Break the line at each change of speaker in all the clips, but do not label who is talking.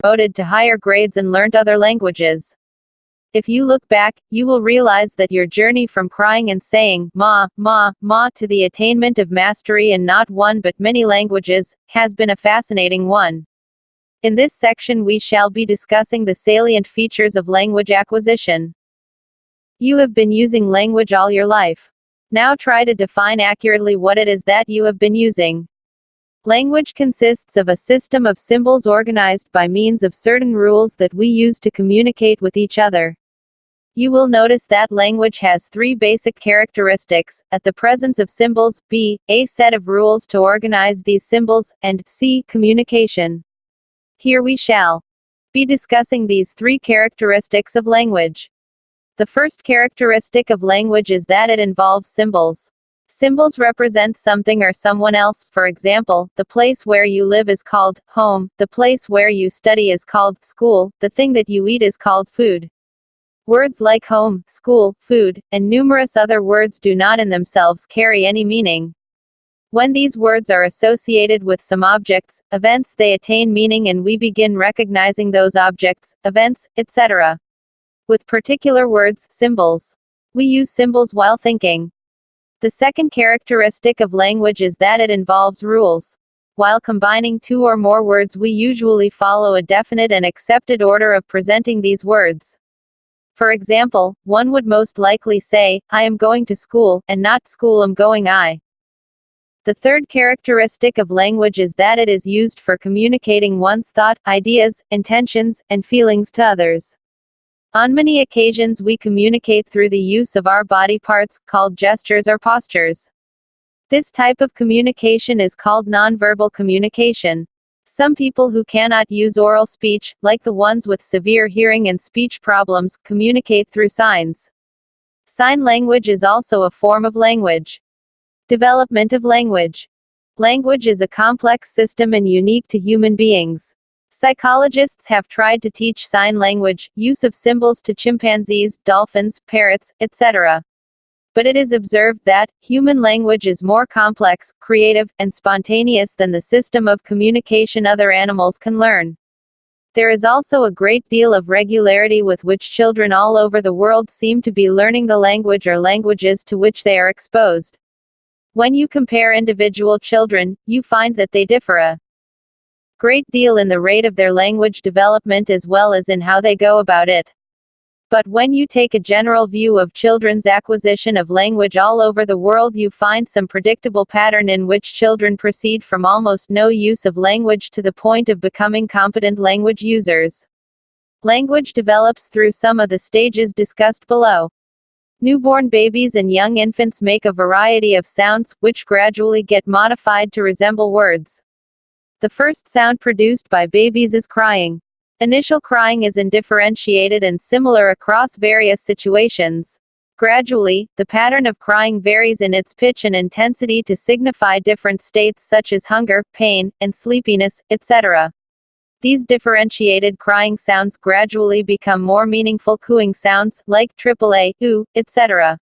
promoted to higher grades and learnt other languages. If you look back, you will realize that your journey from crying and saying, ma, ma, ma, to the attainment of mastery in not one but many languages, has been a fascinating one. In this section we shall be discussing the salient features of language acquisition. You have been using language all your life. Now try to define accurately what it is that you have been using. Language consists of a system of symbols organized by means of certain rules that we use to communicate with each other. You will notice that language has three basic characteristics: at the presence of symbols, b, a set of rules to organize these symbols, and c, communication. Here we shall be discussing these three characteristics of language. The first characteristic of language is that it involves symbols. Symbols represent something or someone else. For example, the place where you live is called home, the place where you study is called school, the thing that you eat is called food. Words like home, school, food, and numerous other words do not in themselves carry any meaning. When these words are associated with some objects, events, they attain meaning and we begin recognizing those objects, events, etc. with particular words, symbols. We use symbols while thinking. The second characteristic of language is that it involves rules. While combining two or more words, we usually follow a definite and accepted order of presenting these words. For example, one would most likely say, I am going to school, and not school am going I. The third characteristic of language is that it is used for communicating one's thought, ideas, intentions, and feelings to others. On many occasions we communicate through the use of our body parts, called gestures or postures. This type of communication is called nonverbal communication. Some people who cannot use oral speech, like the ones with severe hearing and speech problems, communicate through signs. Sign language is also a form of language. Development of language. Language is a complex system and unique to human beings. Psychologists have tried to teach sign language, use of symbols, to chimpanzees, dolphins, parrots, etc. But it is observed that human language is more complex, creative, and spontaneous than the system of communication other animals can learn. There is also a great deal of regularity with which children all over the world seem to be learning the language or languages to which they are exposed. When you compare individual children, you find that they differ a great deal in the rate of their language development as well as in how they go about it. But when you take a general view of children's acquisition of language all over the world, you find some predictable pattern in which children proceed from almost no use of language to the point of becoming competent language users. Language develops through some of the stages discussed below. Newborn babies and young infants make a variety of sounds, which gradually get modified to resemble words. The first sound produced by babies is crying. Initial crying is undifferentiated and similar across various situations. Gradually, the pattern of crying varies in its pitch and intensity to signify different states such as hunger, pain, and sleepiness, etc. These differentiated crying sounds gradually become more meaningful cooing sounds, like AAA, ooh, etc.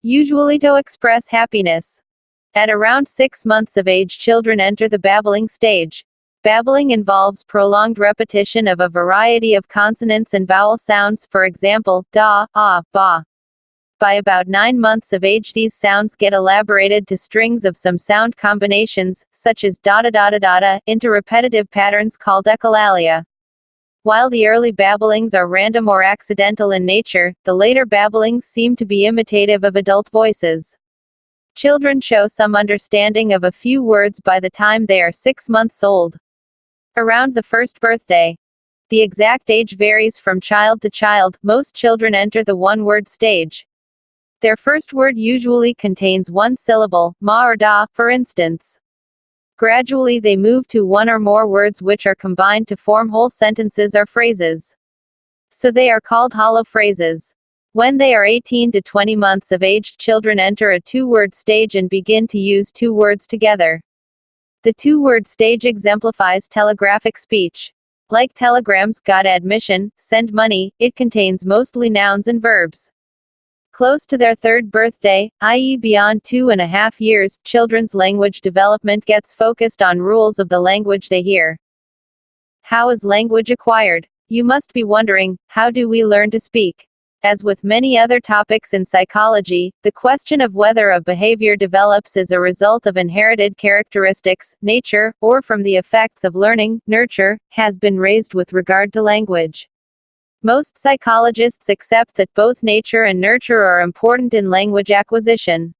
Usually to express happiness. At around 6 months of age, children enter the babbling stage. Babbling involves prolonged repetition of a variety of consonants and vowel sounds, for example, da, ah, ba. By about 9 months of age, these sounds get elaborated to strings of some sound combinations, such as da-da-da-da-da, into repetitive patterns called echolalia. While the early babblings are random or accidental in nature, the later babblings seem to be imitative of adult voices. Children show some understanding of a few words by the time they are 6 months old. Around the first birthday. The exact age varies from child to child. Most children enter the one-word stage. Their first word usually contains one syllable, ma or da, for instance. Gradually they move to one or more words which are combined to form whole sentences or phrases. So they are called hollow phrases. When they are 18 to 20 months of age, children enter a two-word stage and begin to use two words together. The two-word stage exemplifies telegraphic speech. Like telegrams, got admission, send money, it contains mostly nouns and verbs. Close to their third birthday, i.e. beyond 2.5 years, children's language development gets focused on rules of the language they hear. How is language acquired? You must be wondering, how do we learn to speak? As with many other topics in psychology, the question of whether a behavior develops as a result of inherited characteristics, nature, or from the effects of learning, nurture, has been raised with regard to language. Most psychologists accept that both nature and nurture are important in language acquisition.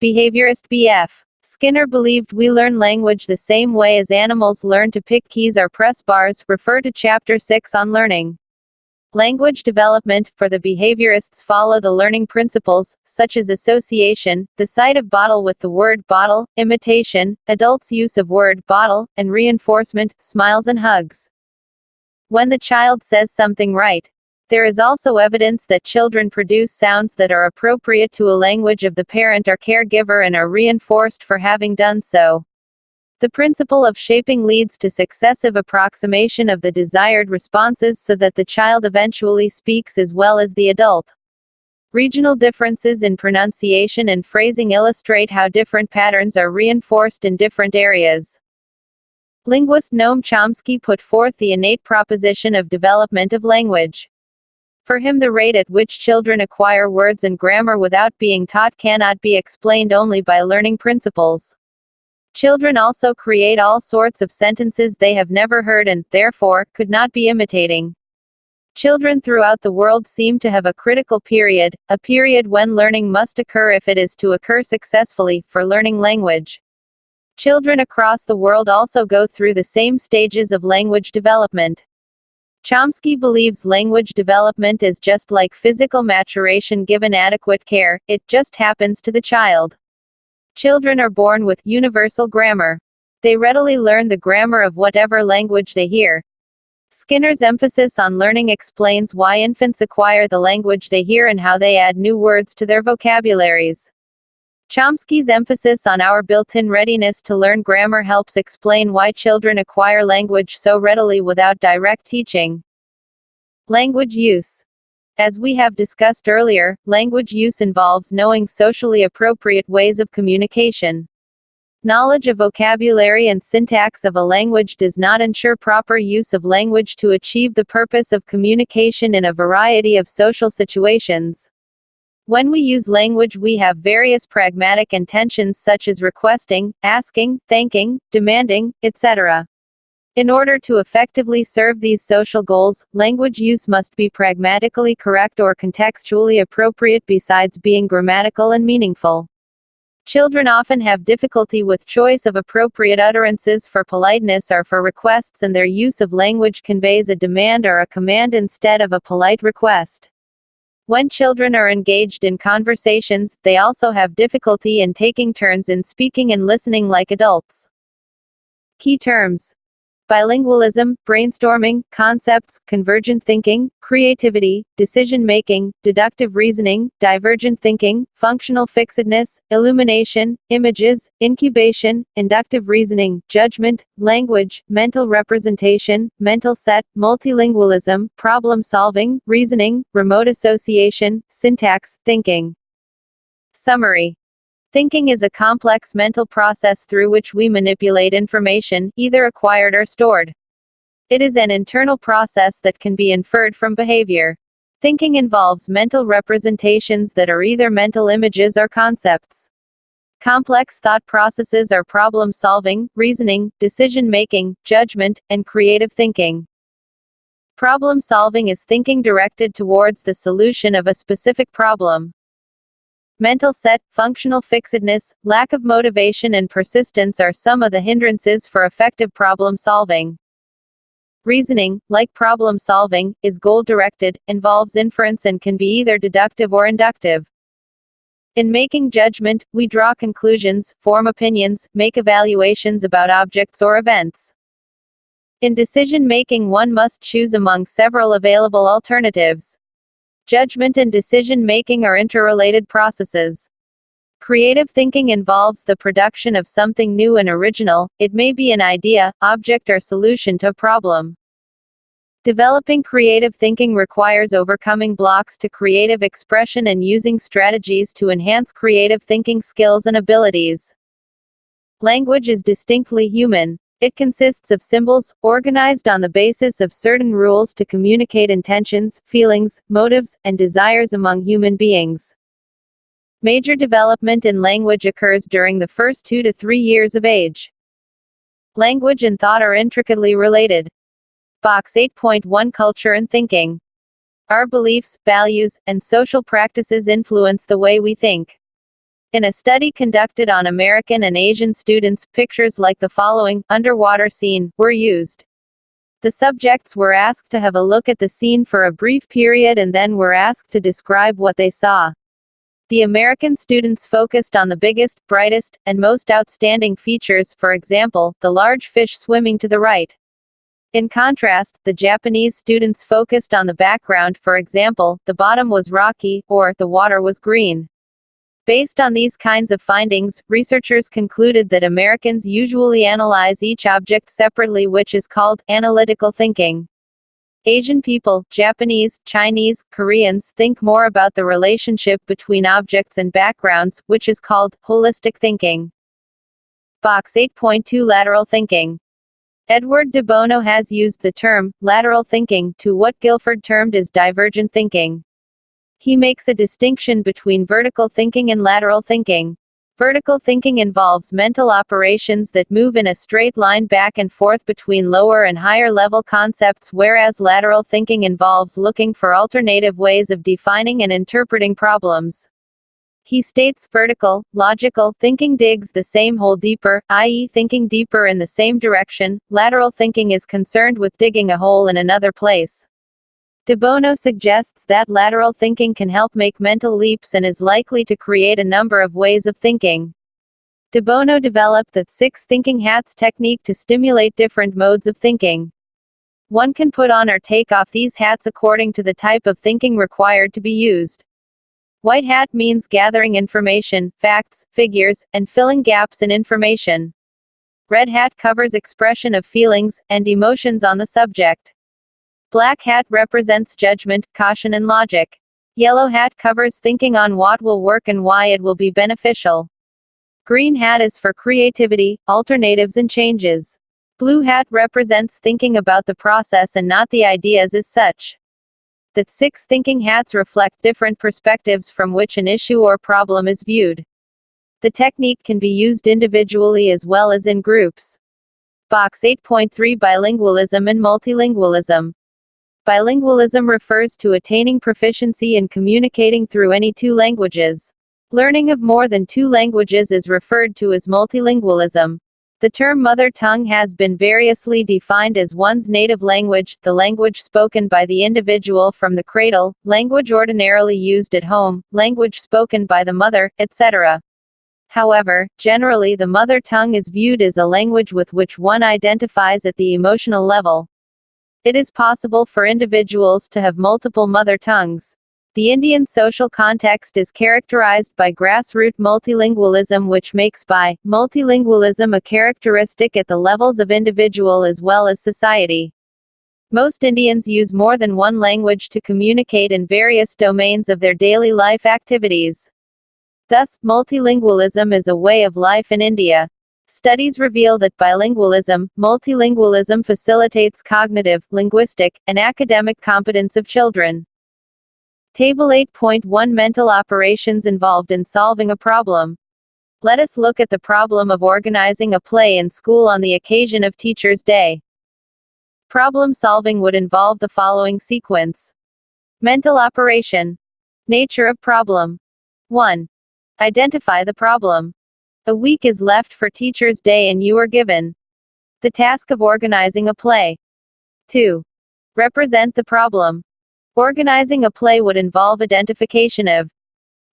Behaviorist B.F. Skinner believed we learn language the same way as animals learn to pick keys or press bars, refer to Chapter 6 on learning. Language development, for the behaviorists, follow the learning principles, such as association, the sight of bottle with the word bottle, imitation, adults' use of word bottle, and reinforcement, smiles and hugs. When the child says something right, there is also evidence that children produce sounds that are appropriate to a language of the parent or caregiver and are reinforced for having done so. The principle of shaping leads to successive approximation of the desired responses so that the child eventually speaks as well as the adult. Regional differences in pronunciation and phrasing illustrate how different patterns are reinforced in different areas. Linguist Noam Chomsky put forth the innate proposition of development of language. For him, the rate at which children acquire words and grammar without being taught cannot be explained only by learning principles. Children also create all sorts of sentences they have never heard and, therefore, could not be imitating. Children throughout the world seem to have a critical period, a period when learning must occur if it is to occur successfully, for learning language. Children across the world also go through the same stages of language development. Chomsky believes language development is just like physical maturation given adequate care, it just happens to the child. Children are born with universal grammar. They readily learn the grammar of whatever language they hear. Skinner's emphasis on learning explains why infants acquire the language they hear and how they add new words to their vocabularies. Chomsky's emphasis on our built-in readiness to learn grammar helps explain why children acquire language so readily without direct teaching. Language use. As we have discussed earlier, language use involves knowing socially appropriate ways of communication. Knowledge of vocabulary and syntax of a language does not ensure proper use of language to achieve the purpose of communication in a variety of social situations. When we use language, we have various pragmatic intentions such as requesting, asking, thanking, demanding, etc. In order to effectively serve these social goals, language use must be pragmatically correct or contextually appropriate besides being grammatical and meaningful. Children often have difficulty with choice of appropriate utterances for politeness or for requests, and their use of language conveys a demand or a command instead of a polite request. When children are engaged in conversations, they also have difficulty in taking turns in speaking and listening like adults. Key terms: bilingualism, brainstorming, concepts, convergent thinking, creativity, decision-making, deductive reasoning, divergent thinking, functional fixedness, illumination, images, incubation, inductive reasoning, judgment, language, mental representation, mental set, multilingualism, problem-solving, reasoning, remote association, syntax, thinking. Summary. Thinking is a complex mental process through which we manipulate information, either acquired or stored. It is an internal process that can be inferred from behavior. Thinking involves mental representations that are either mental images or concepts. Complex thought processes are problem-solving, reasoning, decision-making, judgment, and creative thinking. Problem-solving is thinking directed towards the solution of a specific problem. Mental set, functional fixedness, lack of motivation and persistence are some of the hindrances for effective problem solving. Reasoning, like problem solving, is goal-directed, involves inference and can be either deductive or inductive. In making judgment, we draw conclusions, form opinions, make evaluations about objects or events. In decision-making, one must choose among several available alternatives. Judgment and decision-making are interrelated processes. Creative thinking involves the production of something new and original. It may be an idea, object, or solution to a problem. Developing creative thinking requires overcoming blocks to creative expression and using strategies to enhance creative thinking skills and abilities. Language is distinctly human. It consists of symbols, organized on the basis of certain rules to communicate intentions, feelings, motives, and desires among human beings. Major development in language occurs during the first 2 to 3 years of age. Language and thought are intricately related. Box 8.1 Culture and Thinking. Our beliefs, values, and social practices influence the way we think. In a study conducted on American and Asian students, pictures like the following underwater scene were used. The subjects were asked to have a look at the scene for a brief period and then were asked to describe what they saw. The American students focused on the biggest, brightest, and most outstanding features, for example, the large fish swimming to the right. In contrast, the Japanese students focused on the background, for example, the bottom was rocky, or the water was green. Based on these kinds of findings, researchers concluded that Americans usually analyze each object separately, which is called analytical thinking. Asian people, Japanese, Chinese, Koreans think more about the relationship between objects and backgrounds, which is called holistic thinking. Box 8.2 Lateral thinking. Edward de Bono has used the term lateral thinking to what Guilford termed as divergent thinking. He makes a distinction between vertical thinking and lateral thinking. Vertical thinking involves mental operations that move in a straight line back and forth between lower and higher level concepts, whereas lateral thinking involves looking for alternative ways of defining and interpreting problems. He states vertical, logical thinking digs the same hole deeper, i.e., thinking deeper in the same direction. Lateral thinking is concerned with digging a hole in another place. De Bono suggests that lateral thinking can help make mental leaps and is likely to create a number of ways of thinking. De Bono developed the 6 thinking hats technique to stimulate different modes of thinking. One can put on or take off these hats according to the type of thinking required to be used. White hat means gathering information, facts, figures, and filling gaps in information. Red hat covers expression of feelings and emotions on the subject. Black hat represents judgment, caution, and logic. Yellow hat covers thinking on what will work and why it will be beneficial. Green hat is for creativity, alternatives, and changes. Blue hat represents thinking about the process and not the ideas as such. The 6 thinking hats reflect different perspectives from which an issue or problem is viewed. The technique can be used individually as well as in groups. Box 8.3 Bilingualism and Multilingualism. Bilingualism refers to attaining proficiency in communicating through any 2 languages. Learning of more than 2 languages is referred to as multilingualism. The term mother tongue has been variously defined as one's native language, the language spoken by the individual from the cradle, language ordinarily used at home, language spoken by the mother, etc. However, generally the mother tongue is viewed as a language with which one identifies at the emotional level. It is possible for individuals to have multiple mother tongues. The Indian social context is characterized by grassroots multilingualism, which makes multilingualism a characteristic at the levels of individual as well as society. Most Indians use more than one language to communicate in various domains of their daily life activities. Thus, multilingualism is a way of life in India. Studies reveal that multilingualism facilitates cognitive, linguistic, and academic competence of children. Table 8.1 Mental operations involved in solving a problem. Let us look at the problem of organizing a play in school on the occasion of Teachers' Day. Problem solving would involve the following sequence. Mental operation. Nature of problem. 1. Identify the problem. A week is left for Teachers' Day and you are given the task of organizing a play. 2. Represent the problem. Organizing a play would involve identification of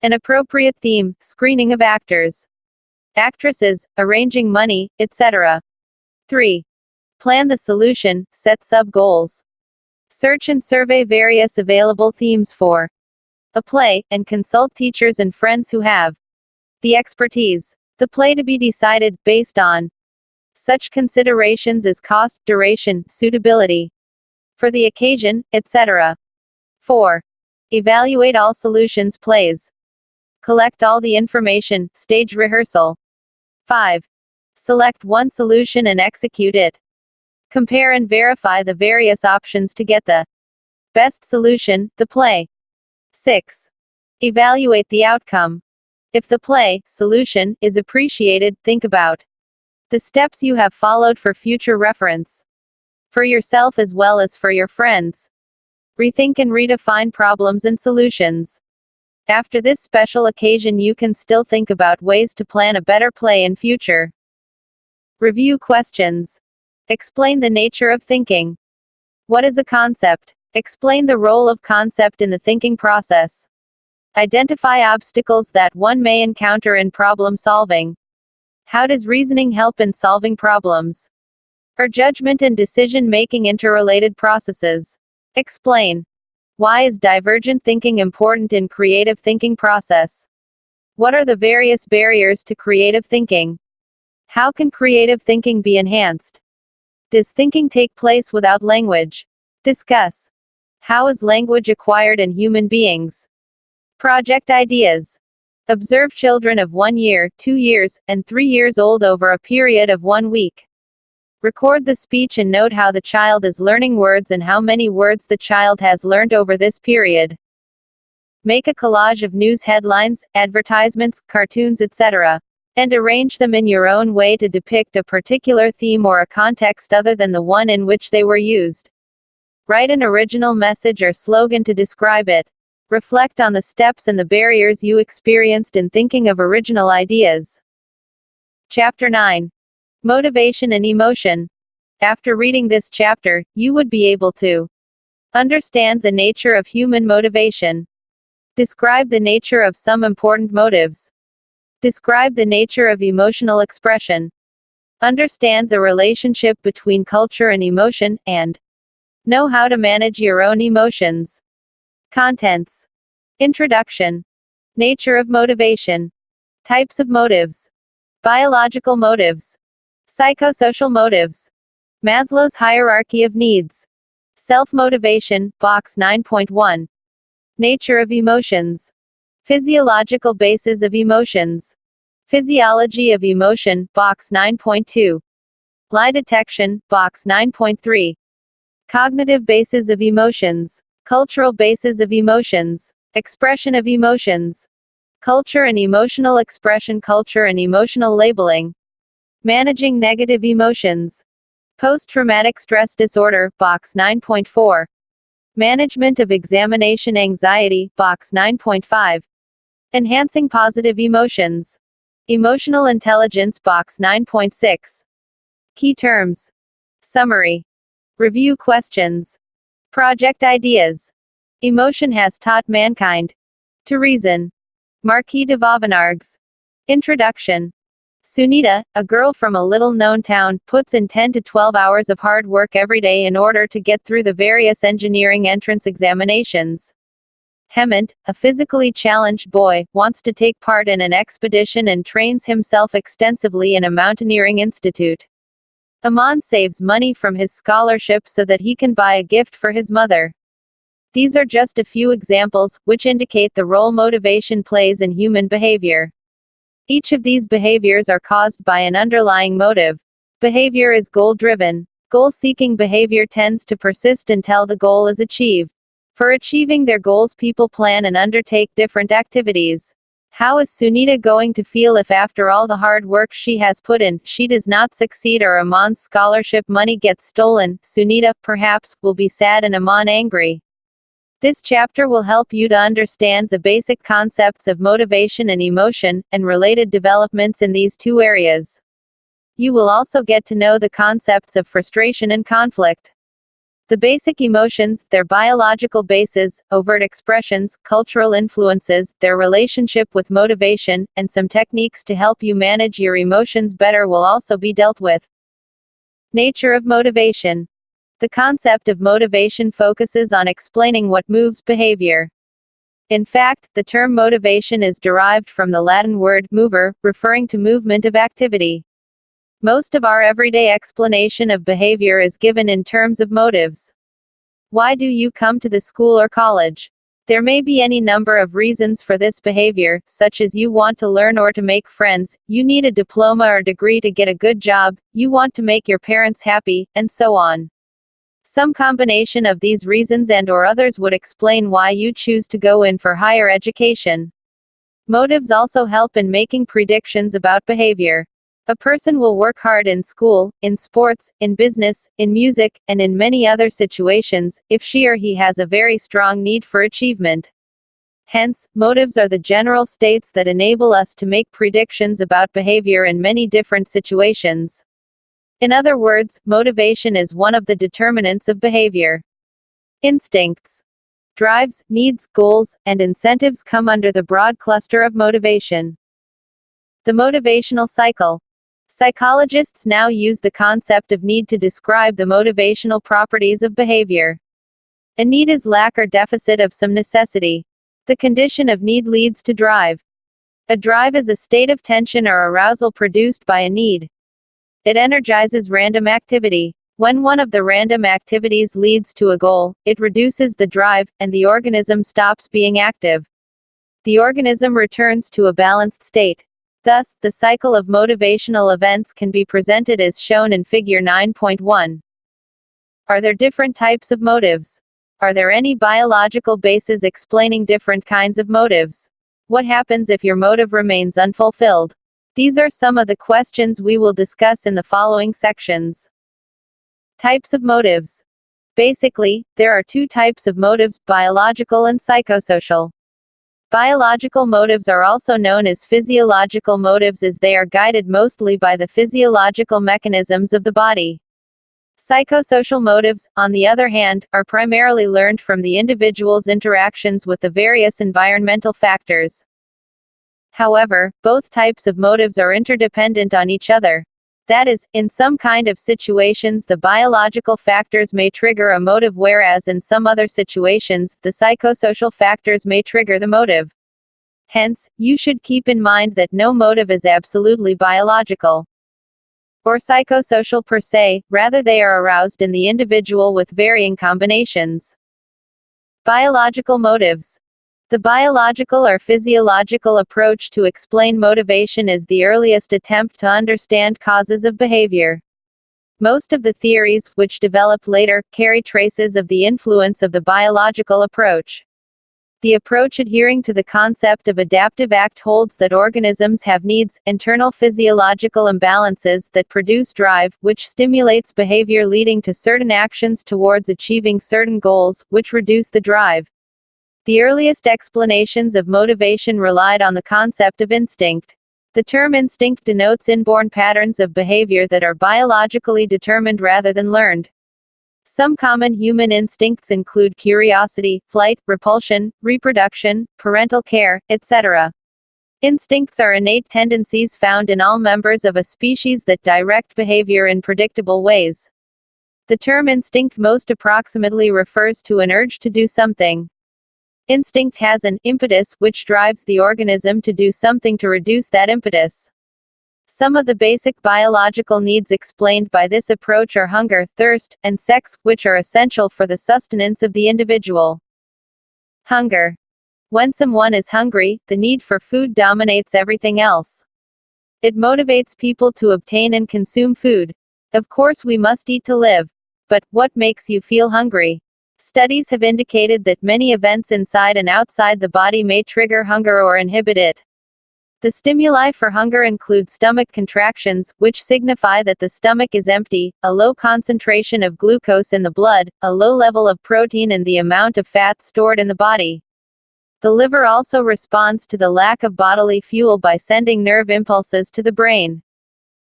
an appropriate theme, screening of actors, actresses, arranging money, etc. 3. Plan the solution, set sub-goals. Search and survey various available themes for a play, and consult teachers and friends who have the expertise. The play to be decided, based on such considerations as cost, duration, suitability for the occasion, etc. 4. Evaluate all solutions plays. Collect all the information, stage rehearsal. 5. Select one solution and execute it. Compare and verify the various options to get the best solution, the play. 6. Evaluate the outcome. If the play, solution, is appreciated, think about the steps you have followed for future reference. For yourself as well as for your friends. Rethink and redefine problems and solutions. After this special occasion, you can still think about ways to plan a better play in future. Review questions. Explain the nature of thinking. What is a concept? Explain the role of concept in the thinking process. Identify obstacles that one may encounter in problem solving. How does reasoning help in solving problems? Are judgment and decision-making interrelated processes? Explain. Why is divergent thinking important in creative thinking process? What are the various barriers to creative thinking? How can creative thinking be enhanced? Does thinking take place without language? Discuss. How is language acquired in human beings? Project ideas. Observe children of 1 year, 2 years, and 3 years old over a period of 1 week. Record the speech and note how the child is learning words and how many words the child has learned over this period. Make a collage of news headlines, advertisements, cartoons, etc. and arrange them in your own way to depict a particular theme or a context other than the one in which they were used. Write an original message or slogan to describe it. Reflect on the steps and the barriers you experienced in thinking of original ideas. Chapter 9. Motivation and Emotion. After reading this chapter, you would be able to understand the nature of human motivation. Describe the nature of some important motives. Describe the nature of emotional expression. Understand the relationship between culture and emotion, and know how to manage your own emotions. Contents. Introduction. Nature of motivation. Types of motives. Biological motives. Psychosocial motives. Maslow's hierarchy of needs. Self-motivation, box 9.1. Nature of emotions. Physiological basis of emotions. Physiology of emotion, box 9.2. Lie detection, box 9.3. Cognitive basis of emotions. Cultural basis of emotions. Expression of emotions. Culture and emotional expression. Culture and emotional labeling. Managing negative emotions. Post-traumatic stress disorder, box 9.4. Management of examination anxiety, box 9.5. Enhancing positive emotions. Emotional intelligence, box 9.6. Key terms. Summary. Review questions. Project ideas. Emotion has taught mankind to reason. Marquis de Vauvenargues. Introduction. Sunita, a girl from a little-known town, puts in 10 to 12 hours of hard work every day in order to get through the various engineering entrance examinations. Hemant, a physically challenged boy, wants to take part in an expedition and trains himself extensively in a mountaineering institute. Aman saves money from his scholarship so that he can buy a gift for his mother. These are just a few examples, which indicate the role motivation plays in human behavior. Each of these behaviors are caused by an underlying motive. Behavior is goal-driven. Goal-seeking behavior tends to persist until the goal is achieved. For achieving their goals, people plan and undertake different activities. How is Sunita going to feel if after all the hard work she has put in, she does not succeed or Aman's scholarship money gets stolen? Sunita, perhaps, will be sad and Aman angry. This chapter will help you to understand the basic concepts of motivation and emotion, and related developments in these two areas. You will also get to know the concepts of frustration and conflict. The basic emotions, their biological bases, overt expressions, cultural influences, their relationship with motivation, and some techniques to help you manage your emotions better will also be dealt with. Nature of motivation. The concept of motivation focuses on explaining what moves behavior. In fact, the term motivation is derived from the Latin word mover, referring to movement of activity. Most of our everyday explanation of behavior is given in terms of motives. Why do you come to the school or college? There may be any number of reasons for this behavior, such as you want to learn or to make friends, you need a diploma or degree to get a good job, you want to make your parents happy, and so on. Some combination of these reasons and/or others would explain why you choose to go in for higher education. Motives also help in making predictions about behavior. A person will work hard in school, in sports, in business, in music, and in many other situations, if she or he has a very strong need for achievement. Hence, motives are the general states that enable us to make predictions about behavior in many different situations. In other words, motivation is one of the determinants of behavior. Instincts. Drives, needs, goals, and incentives come under the broad cluster of motivation. The motivational cycle. Psychologists now use the concept of need to describe the motivational properties of behavior. A need is lack or deficit of some necessity. The condition of need leads to drive. A drive is a state of tension or arousal produced by a need. It energizes random activity. When one of the random activities leads to a goal, it reduces the drive, and the organism stops being active. The organism returns to a balanced state. Thus, the cycle of motivational events can be presented as shown in Figure 9.1. Are there different types of motives? Are there any biological bases explaining different kinds of motives? What happens if your motive remains unfulfilled? These are some of the questions we will discuss in the following sections. Types of motives. Basically, there are two types of motives, biological and psychosocial. Biological motives are also known as physiological motives as they are guided mostly by the physiological mechanisms of the body. Psychosocial motives, on the other hand, are primarily learned from the individual's interactions with the various environmental factors. However, both types of motives are interdependent on each other. That is, in some kind of situations the biological factors may trigger a motive whereas in some other situations, the psychosocial factors may trigger the motive. Hence, you should keep in mind that no motive is absolutely biological or psychosocial per se, rather they are aroused in the individual with varying combinations. Biological motives. The biological or physiological approach to explain motivation is the earliest attempt to understand causes of behavior. Most of the theories, which developed later, carry traces of the influence of the biological approach. The approach adhering to the concept of adaptive act holds that organisms have needs, internal physiological imbalances that produce drive, which stimulates behavior leading to certain actions towards achieving certain goals, which reduce the drive. The earliest explanations of motivation relied on the concept of instinct. The term instinct denotes inborn patterns of behavior that are biologically determined rather than learned. Some common human instincts include curiosity, flight, repulsion, reproduction, parental care, etc. Instincts are innate tendencies found in all members of a species that direct behavior in predictable ways. The term instinct most approximately refers to an urge to do something. Instinct has an impetus which drives the organism to do something to reduce that impetus. Some of the basic biological needs explained by this approach are hunger, thirst, and sex, which are essential for the sustenance of the individual. Hunger. When someone is hungry, the need for food dominates everything else. It motivates people to obtain and consume food. Of course, we must eat to live. But what makes you feel hungry? Studies have indicated that many events inside and outside the body may trigger hunger or inhibit it. The stimuli for hunger include stomach contractions, which signify that the stomach is empty, a low concentration of glucose in the blood, a low level of protein and the amount of fat stored in the body. The liver also responds to the lack of bodily fuel by sending nerve impulses to the brain.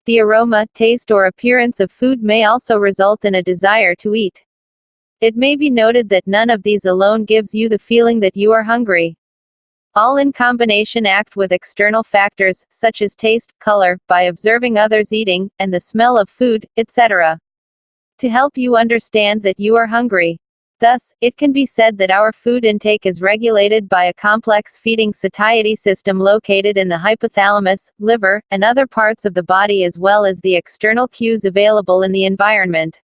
The aroma, taste or appearance of food may also result in a desire to eat. It may be noted that none of these alone gives you the feeling that you are hungry. All in combination act with external factors, such as taste, color, by observing others eating, and the smell of food, etc., to help you understand that you are hungry. Thus, it can be said that our food intake is regulated by a complex feeding satiety system located in the hypothalamus, liver, and other parts of the body as well as the external cues available in the environment.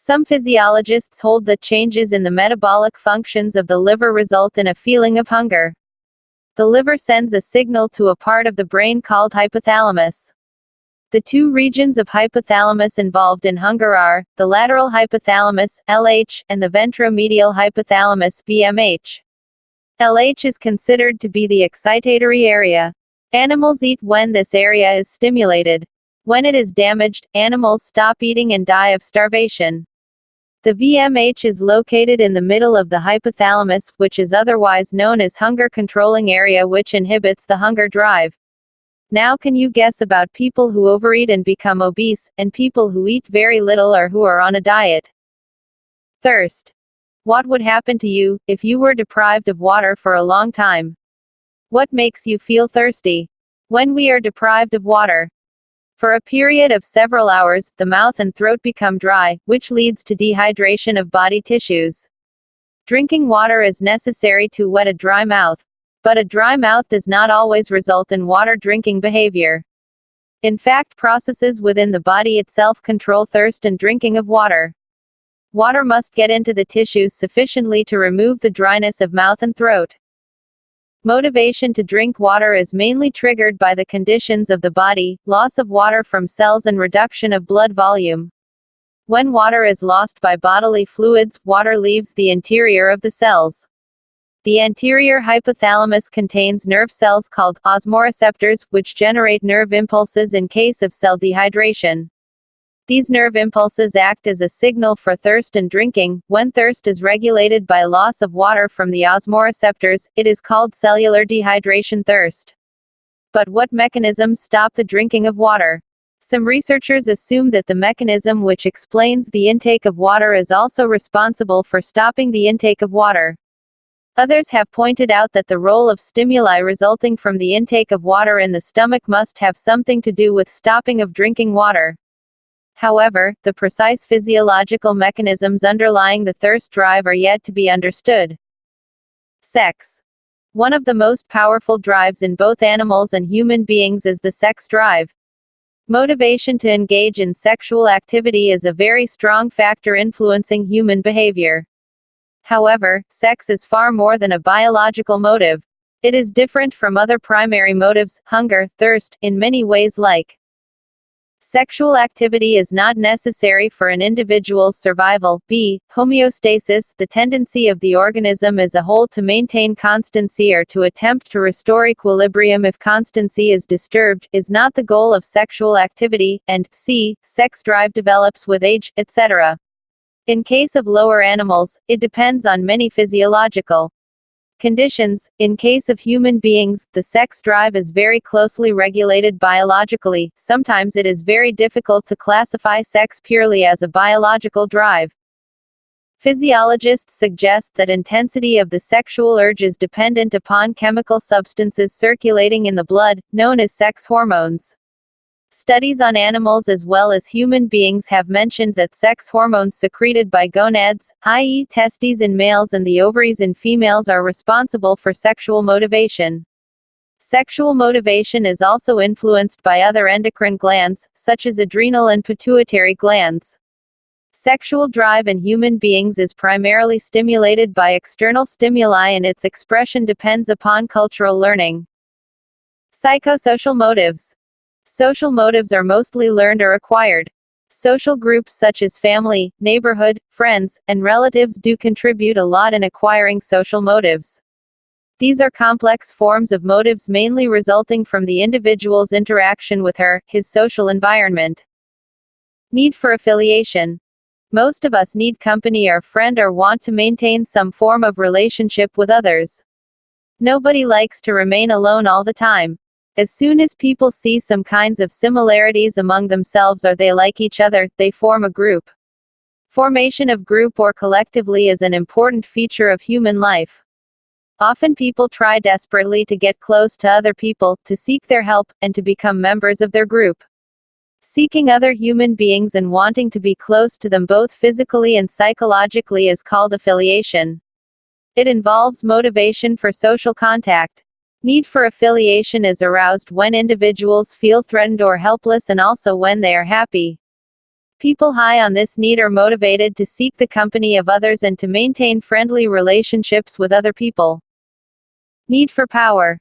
Some physiologists hold that changes in the metabolic functions of the liver result in a feeling of hunger. The liver sends a signal to a part of the brain called hypothalamus. The two regions of hypothalamus involved in hunger are the lateral hypothalamus, LH, and the ventromedial hypothalamus, VMH. LH is considered to be the excitatory area. Animals eat when this area is stimulated. When it is damaged, animals stop eating and die of starvation. The VMH is located in the middle of the hypothalamus, which is otherwise known as hunger controlling area, which inhibits the hunger drive. Now can you guess about people who overeat and become obese, and people who eat very little or who are on a diet? Thirst. What would happen to you if you were deprived of water for a long time? What makes you feel thirsty? When we are deprived of water, for a period of several hours, the mouth and throat become dry, which leads to dehydration of body tissues. Drinking water is necessary to wet a dry mouth. But a dry mouth does not always result in water drinking behavior. In fact, processes within the body itself control thirst and drinking of water. Water must get into the tissues sufficiently to remove the dryness of mouth and throat. Motivation to drink water is mainly triggered by the conditions of the body, loss of water from cells and reduction of blood volume. When water is lost by bodily fluids, water leaves the interior of the cells. The anterior hypothalamus contains nerve cells called osmoreceptors, which generate nerve impulses in case of cell dehydration. These nerve impulses act as a signal for thirst and drinking. When thirst is regulated by loss of water from the osmoreceptors, it is called cellular dehydration thirst. But what mechanisms stop the drinking of water? Some researchers assume that the mechanism which explains the intake of water is also responsible for stopping the intake of water. Others have pointed out that the role of stimuli resulting from the intake of water in the stomach must have something to do with stopping of drinking water. However, the precise physiological mechanisms underlying the thirst drive are yet to be understood. Sex. One of the most powerful drives in both animals and human beings is the sex drive. Motivation to engage in sexual activity is a very strong factor influencing human behavior. However, sex is far more than a biological motive. It is different from other primary motives, hunger, thirst, in many ways. Like sexual activity is not necessary for an individual's survival. B. Homeostasis, the tendency of the organism as a whole to maintain constancy or to attempt to restore equilibrium if constancy is disturbed, is not the goal of sexual activity. And C. Sex drive develops with age, etc. In case of lower animals, it depends on many physiological conditions. In case of human beings, the sex drive is very closely regulated biologically. Sometimes it is very difficult to classify sex purely as a biological drive. Physiologists suggest that intensity of the sexual urge is dependent upon chemical substances circulating in the blood, known as sex hormones. Studies on animals as well as human beings have mentioned that sex hormones secreted by gonads, i.e. testes in males and the ovaries in females, are responsible for sexual motivation. Sexual motivation is also influenced by other endocrine glands, such as adrenal and pituitary glands. Sexual drive in human beings is primarily stimulated by external stimuli and its expression depends upon cultural learning. Psychosocial motives. Social motives are mostly learned or acquired. Social groups such as family, neighborhood, friends, and relatives do contribute a lot in acquiring social motives. These are complex forms of motives mainly resulting from the individual's interaction with his social environment. Need for affiliation. Most of us need company or friend or want to maintain some form of relationship with others. Nobody likes to remain alone all the time. As soon as people see some kinds of similarities among themselves or they like each other, they form a group. Formation of group or collectively is an important feature of human life. Often people try desperately to get close to other people, to seek their help, and to become members of their group. Seeking other human beings and wanting to be close to them both physically and psychologically is called affiliation. It involves motivation for social contact. Need for affiliation is aroused when individuals feel threatened or helpless and also when they are happy. People high on this need are motivated to seek the company of others and to maintain friendly relationships with other people. Need for power.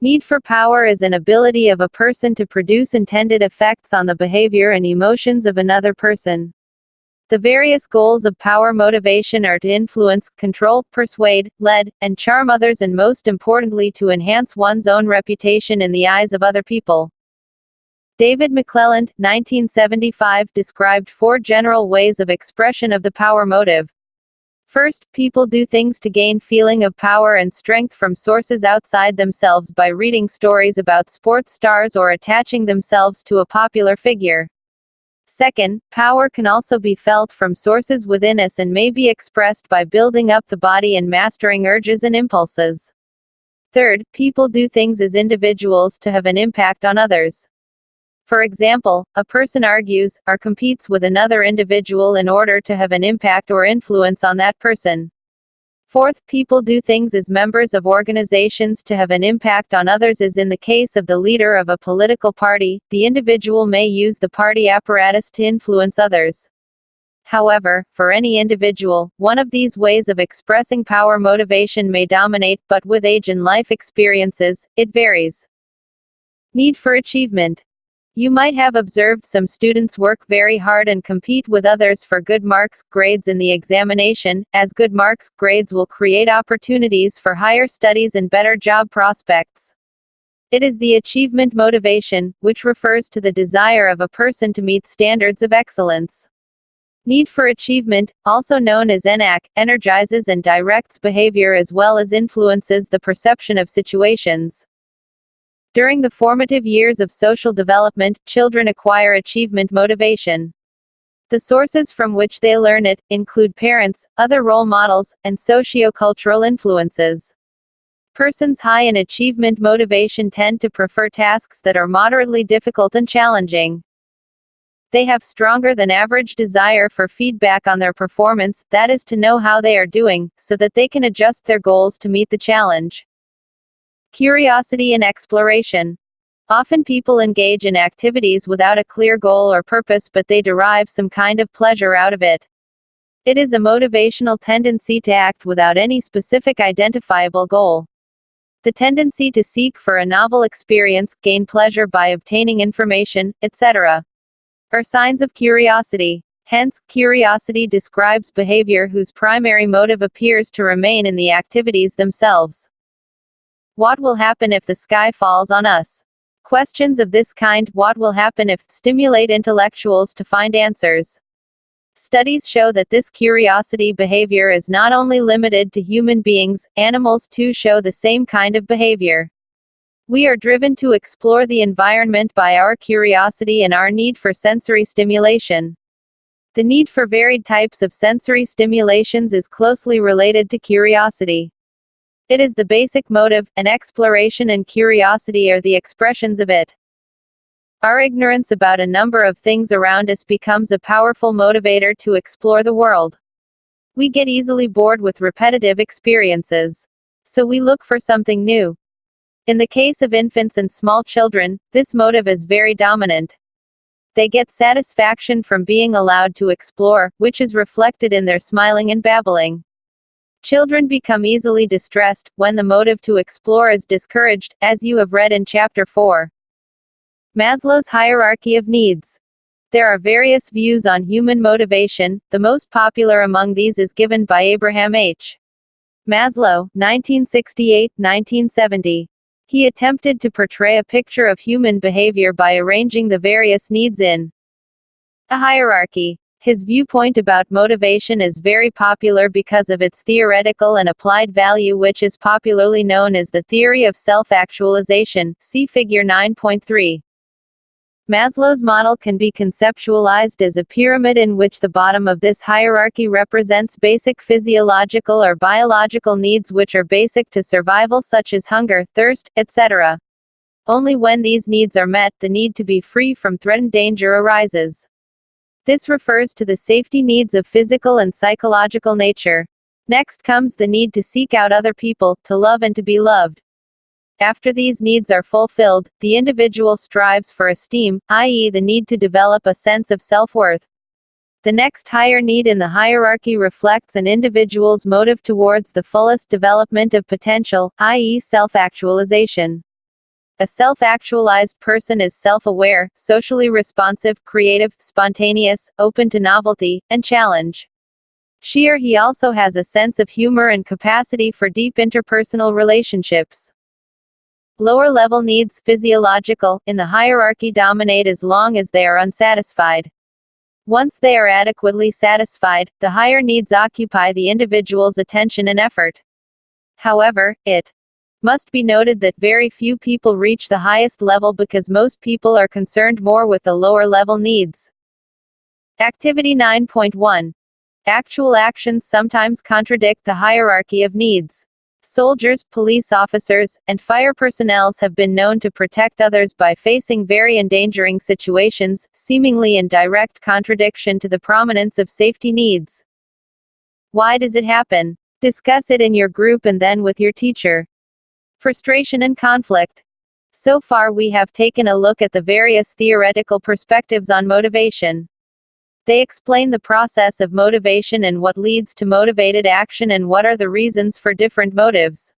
Need for power is an ability of a person to produce intended effects on the behavior and emotions of another person. The various goals of power motivation are to influence, control, persuade, lead, and charm others, and most importantly to enhance one's own reputation in the eyes of other people. David McClelland, 1975, described 4 general ways of expression of the power motive. First, people do things to gain feeling of power and strength from sources outside themselves by reading stories about sports stars or attaching themselves to a popular figure. Second, power can also be felt from sources within us and may be expressed by building up the body and mastering urges and impulses. Third, people do things as individuals to have an impact on others. For example, a person argues, or competes with another individual in order to have an impact or influence on that person. Fourth, people do things as members of organizations to have an impact on others, as in the case of the leader of a political party, the individual may use the party apparatus to influence others. However, for any individual, one of these ways of expressing power motivation may dominate, but with age and life experiences, it varies. Need for achievement. You might have observed some students work very hard and compete with others for good marks, grades in the examination, as good marks, grades will create opportunities for higher studies and better job prospects. It is the achievement motivation, which refers to the desire of a person to meet standards of excellence. Need for achievement, also known as ENAC, energizes and directs behavior as well as influences the perception of situations. During the formative years of social development, children acquire achievement motivation. The sources from which they learn it include parents, other role models, and socio-cultural influences. Persons high in achievement motivation tend to prefer tasks that are moderately difficult and challenging. They have stronger than average desire for feedback on their performance, that is to know how they are doing, so that they can adjust their goals to meet the challenge. Curiosity and exploration. Often people engage in activities without a clear goal or purpose, but they derive some kind of pleasure out of it. It is a motivational tendency to act without any specific identifiable goal. The tendency to seek for a novel experience, gain pleasure by obtaining information, etc. are signs of curiosity. Hence, curiosity describes behavior whose primary motive appears to remain in the activities themselves. What will happen if the sky falls on us? Questions of this kind, what will happen if, stimulate intellectuals to find answers. Studies show that this curiosity behavior is not only limited to human beings, animals too show the same kind of behavior. We are driven to explore the environment by our curiosity and our need for sensory stimulation. The need for varied types of sensory stimulations is closely related to curiosity. It is the basic motive, and exploration and curiosity are the expressions of it. Our ignorance about a number of things around us becomes a powerful motivator to explore the world. We get easily bored with repetitive experiences. So we look for something new. In the case of infants and small children, this motive is very dominant. They get satisfaction from being allowed to explore, which is reflected in their smiling and babbling. Children become easily distressed when the motive to explore is discouraged, as you have read in Chapter 4. Maslow's hierarchy of needs. There are various views on human motivation. The most popular among these is given by Abraham H. Maslow, 1968-1970. He attempted to portray a picture of human behavior by arranging the various needs in a hierarchy. His viewpoint about motivation is very popular because of its theoretical and applied value, which is popularly known as the theory of self-actualization. See Figure 9.3. Maslow's model can be conceptualized as a pyramid in which the bottom of this hierarchy represents basic physiological or biological needs which are basic to survival, such as hunger, thirst, etc. Only when these needs are met, the need to be free from threatened danger arises. This refers to the safety needs of physical and psychological nature. Next comes the need to seek out other people, to love and to be loved. After these needs are fulfilled, the individual strives for esteem, i.e., the need to develop a sense of self-worth. The next higher need in the hierarchy reflects an individual's motive towards the fullest development of potential, i.e., self-actualization. A self-actualized person is self-aware, socially responsive, creative, spontaneous, open to novelty and challenge. She or he also has a sense of humor and capacity for deep interpersonal relationships. Lower-level needs, physiological, in the hierarchy dominate as long as they are unsatisfied. Once they are adequately satisfied, the higher needs occupy the individual's attention and effort. However, it must be noted that very few people reach the highest level because most people are concerned more with the lower-level needs. Activity 9.1. Actual actions sometimes contradict the hierarchy of needs. Soldiers, police officers, and fire personnel have been known to protect others by facing very endangering situations, seemingly in direct contradiction to the prominence of safety needs. Why does it happen? Discuss it in your group and then with your teacher. Frustration and conflict. So far we have taken a look at the various theoretical perspectives on motivation. They explain the process of motivation and what leads to motivated action and what are the reasons for different motives.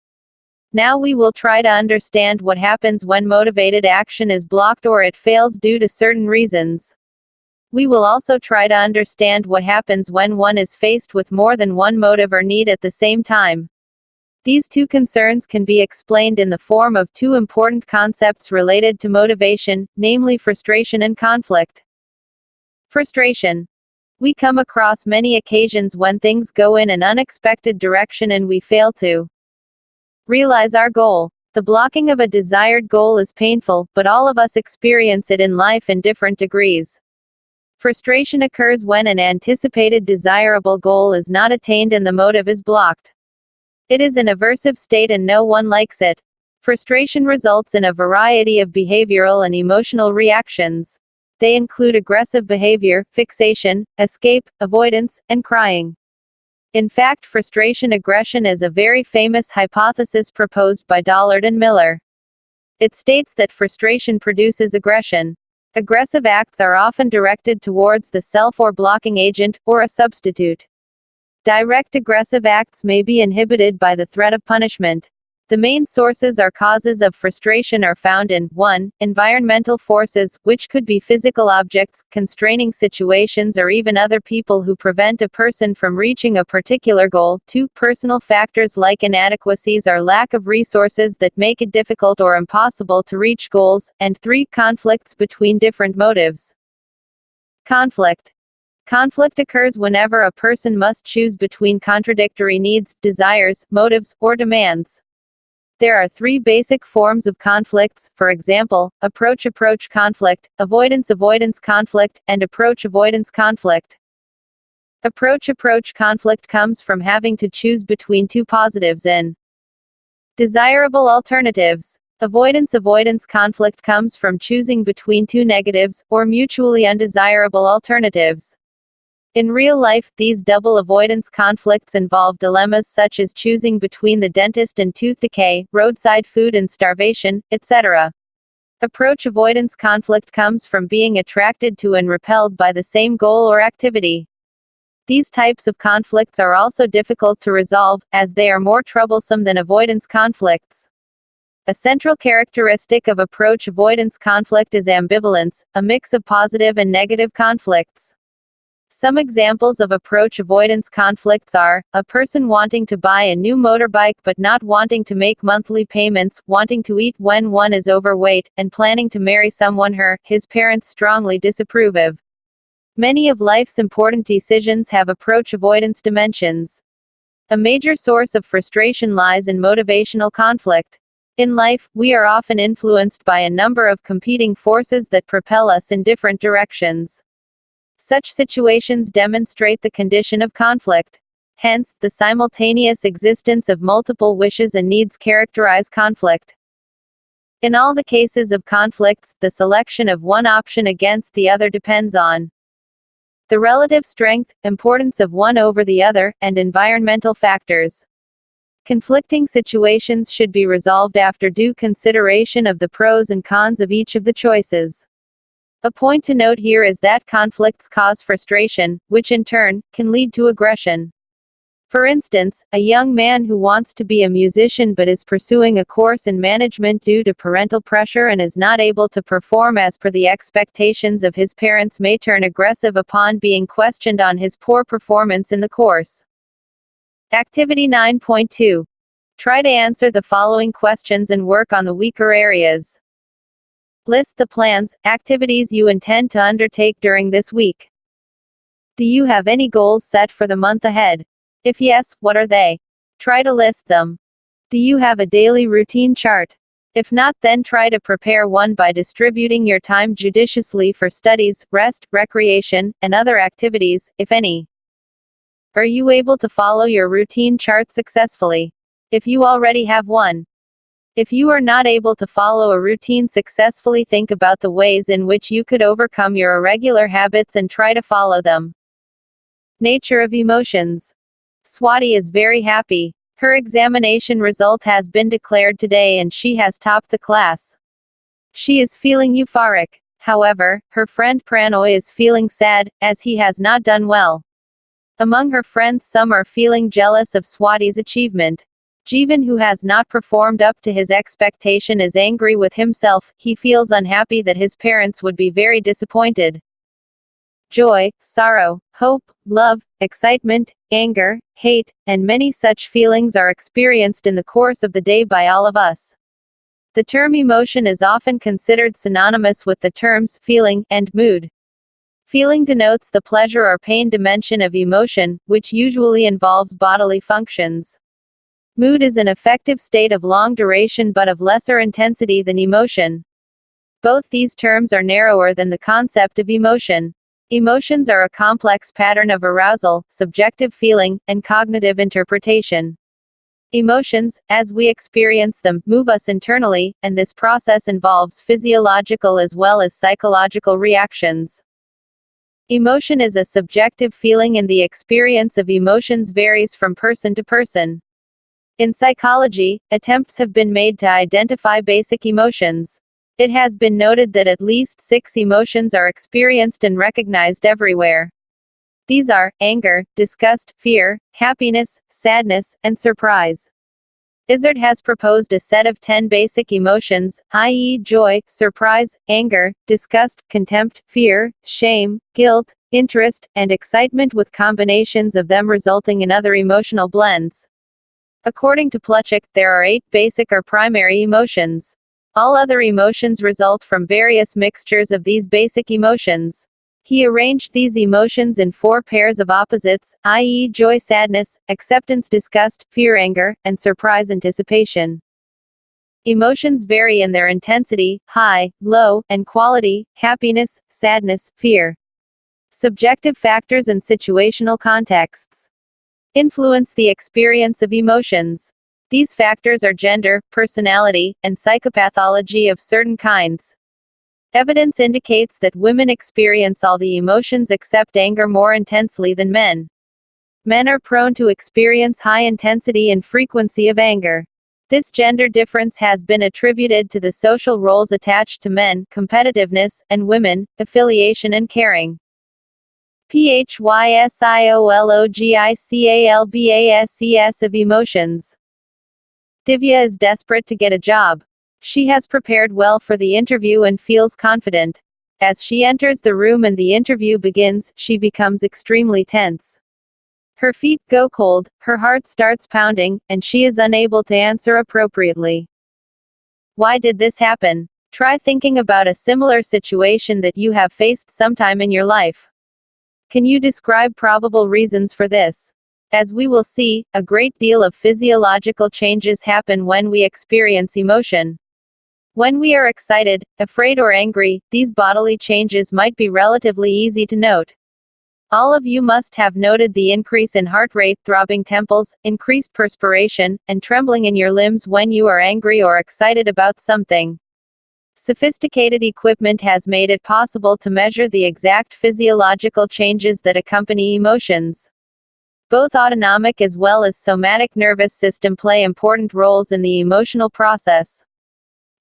Now we will try to understand what happens when motivated action is blocked or it fails due to certain reasons. We will also try to understand what happens when one is faced with more than one motive or need at the same time. These two concerns can be explained in the form of two important concepts related to motivation, namely frustration and conflict. Frustration. We come across many occasions when things go in an unexpected direction and we fail to realize our goal. The blocking of a desired goal is painful, but all of us experience it in life in different degrees. Frustration occurs when an anticipated desirable goal is not attained and the motive is blocked. It is an aversive state and no one likes it. Frustration results in a variety of behavioral and emotional reactions. They include aggressive behavior, fixation, escape, avoidance, and crying. In fact, frustration aggression is a very famous hypothesis proposed by Dollard and Miller. It states that frustration produces aggression. Aggressive acts are often directed towards the self or blocking agent, or a substitute. Direct aggressive acts may be inhibited by the threat of punishment. The main sources or causes of frustration are found in 1. Environmental forces, which could be physical objects, constraining situations or even other people who prevent a person from reaching a particular goal. 2. Personal factors like inadequacies or lack of resources that make it difficult or impossible to reach goals. And 3. Conflicts between different motives. Conflict. Conflict occurs whenever a person must choose between contradictory needs, desires, motives, or demands. There are 3 basic forms of conflicts, for example, approach-approach conflict, avoidance-avoidance conflict, and approach-avoidance conflict. Approach-approach conflict comes from having to choose between 2 positives and desirable alternatives. Avoidance-avoidance conflict comes from choosing between 2 negatives, or mutually undesirable alternatives. In real life, these double avoidance conflicts involve dilemmas such as choosing between the dentist and tooth decay, roadside food and starvation, etc. Approach avoidance conflict comes from being attracted to and repelled by the same goal or activity. These types of conflicts are also difficult to resolve, as they are more troublesome than avoidance conflicts. A central characteristic of approach avoidance conflict is ambivalence, a mix of positive and negative conflicts. Some examples of approach avoidance conflicts are, a person wanting to buy a new motorbike but not wanting to make monthly payments, wanting to eat when one is overweight, and planning to marry someone his parents strongly disapprove of. Many of life's important decisions have approach avoidance dimensions. A major source of frustration lies in motivational conflict. In life, we are often influenced by a number of competing forces that propel us in different directions. Such situations demonstrate the condition of conflict. Hence, the simultaneous existence of multiple wishes and needs characterize conflict. In all the cases of conflicts, the selection of one option against the other depends on the relative strength, importance of one over the other, and environmental factors. Conflicting situations should be resolved after due consideration of the pros and cons of each of the choices. A point to note here is that conflicts cause frustration, which in turn can lead to aggression. For instance, a young man who wants to be a musician but is pursuing a course in management due to parental pressure and is not able to perform as per the expectations of his parents may turn aggressive upon being questioned on his poor performance in the course. Activity 9.2. Try to answer the following questions and work on the weaker areas. List the plans, activities you intend to undertake during this week. Do you have any goals set for the month ahead? If yes, what are they? Try to list them. Do you have a daily routine chart? If not, then try to prepare one by distributing your time judiciously for studies, rest, recreation, and other activities, if any. Are you able to follow your routine chart successfully? If you already have one. If you are not able to follow a routine successfully, think about the ways in which you could overcome your irregular habits and try to follow them. Nature of emotions. Swati is very happy. Her examination result has been declared today and she has topped the class. She is feeling euphoric. However, her friend Pranoy is feeling sad, as he has not done well. Among her friends, some are feeling jealous of Swati's achievement. Jeevan, who has not performed up to his expectation, is angry with himself. He feels unhappy that his parents would be very disappointed. Joy, sorrow, hope, love, excitement, anger, hate, and many such feelings are experienced in the course of the day by all of us. The term emotion is often considered synonymous with the terms feeling and mood. Feeling denotes the pleasure or pain dimension of emotion, which usually involves bodily functions. Mood is an affective state of long duration but of lesser intensity than emotion. Both these terms are narrower than the concept of emotion. Emotions are a complex pattern of arousal, subjective feeling, and cognitive interpretation. Emotions, as we experience them, move us internally, and this process involves physiological as well as psychological reactions. Emotion is a subjective feeling and the experience of emotions varies from person to person. In psychology, attempts have been made to identify basic emotions. It has been noted that at least 6 emotions are experienced and recognized everywhere. These are anger, disgust, fear, happiness, sadness, and surprise. NCERT has proposed a set of 10 basic emotions, i.e., joy, surprise, anger, disgust, contempt, fear, shame, guilt, interest, and excitement, with combinations of them resulting in other emotional blends. According to Plutchik, there are 8 basic or primary emotions. All other emotions result from various mixtures of these basic emotions. He arranged these emotions in 4 pairs of opposites, i.e., joy, sadness, acceptance, disgust, fear, anger, and surprise, anticipation. Emotions vary in their intensity, high, low, and quality: happiness, sadness, fear. Subjective factors and situational contexts influence the experience of emotions. These factors are gender, personality, and psychopathology of certain kinds. Evidence indicates that women experience all the emotions except anger more intensely than men. Men are prone to experience high intensity and frequency of anger. This gender difference has been attributed to the social roles attached to men, competitiveness, and women, affiliation and caring. Physiologicalbasis of emotions. Divya is desperate to get a job. She has prepared well for the interview and feels confident. As she enters the room and the interview begins, she becomes extremely tense. Her feet go cold, her heart starts pounding, and she is unable to answer appropriately. Why did this happen? Try thinking about a similar situation that you have faced sometime in your life. Can you describe probable reasons for this? As we will see, a great deal of physiological changes happen when we experience emotion. When we are excited, afraid, or angry, these bodily changes might be relatively easy to note. All of you must have noted the increase in heart rate, throbbing temples, increased perspiration, and trembling in your limbs when you are angry or excited about something. Sophisticated equipment has made it possible to measure the exact physiological changes that accompany emotions. Both autonomic as well as somatic nervous system play important roles in the emotional process.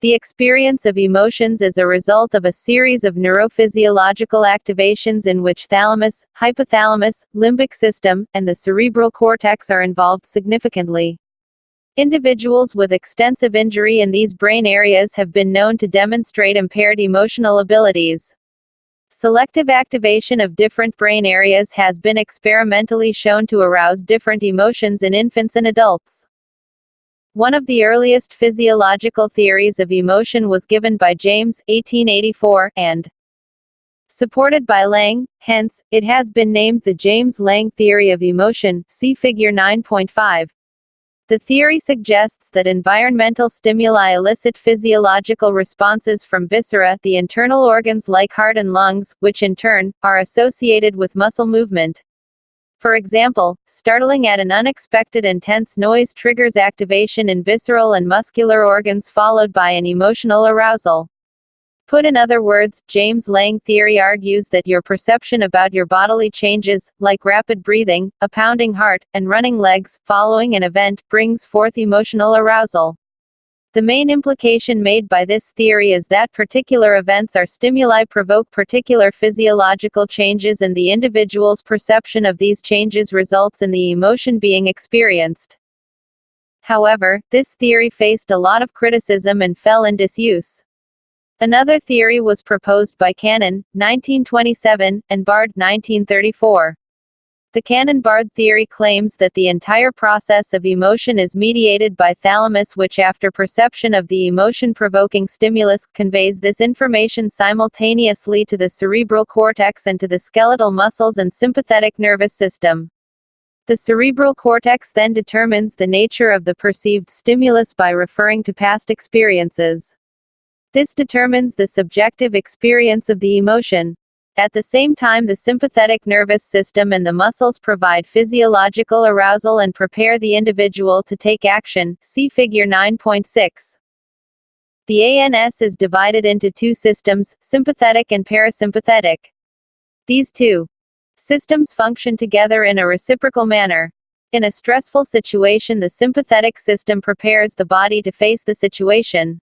The experience of emotions is a result of a series of neurophysiological activations in which thalamus, hypothalamus, limbic system, and the cerebral cortex are involved significantly. Individuals with extensive injury in these brain areas have been known to demonstrate impaired emotional abilities. Selective activation of different brain areas has been experimentally shown to arouse different emotions in infants and adults. One of the earliest physiological theories of emotion was given by James, 1884, and supported by Lange, hence, it has been named the James-Lange theory of emotion, see Figure 9.5. The theory suggests that environmental stimuli elicit physiological responses from viscera, the internal organs like heart and lungs, which in turn, are associated with muscle movement. For example, startling at an unexpected intense noise triggers activation in visceral and muscular organs followed by an emotional arousal. Put in other words, James-Lange theory argues that your perception about your bodily changes, like rapid breathing, a pounding heart, and running legs, following an event, brings forth emotional arousal. The main implication made by this theory is that particular events or stimuli provoke particular physiological changes and the individual's perception of these changes results in the emotion being experienced. However, this theory faced a lot of criticism and fell in disuse. Another theory was proposed by Cannon, 1927, and Bard, 1934. The Cannon-Bard theory claims that the entire process of emotion is mediated by thalamus, which after perception of the emotion-provoking stimulus, conveys this information simultaneously to the cerebral cortex and to the skeletal muscles and sympathetic nervous system. The cerebral cortex then determines the nature of the perceived stimulus by referring to past experiences. This determines the subjective experience of the emotion. At the same time, the sympathetic nervous system and the muscles provide physiological arousal and prepare the individual to take action, see Figure 9.6. The ANS is divided into two systems, sympathetic and parasympathetic. These two systems function together in a reciprocal manner. In a stressful situation, the sympathetic system prepares the body to face the situation.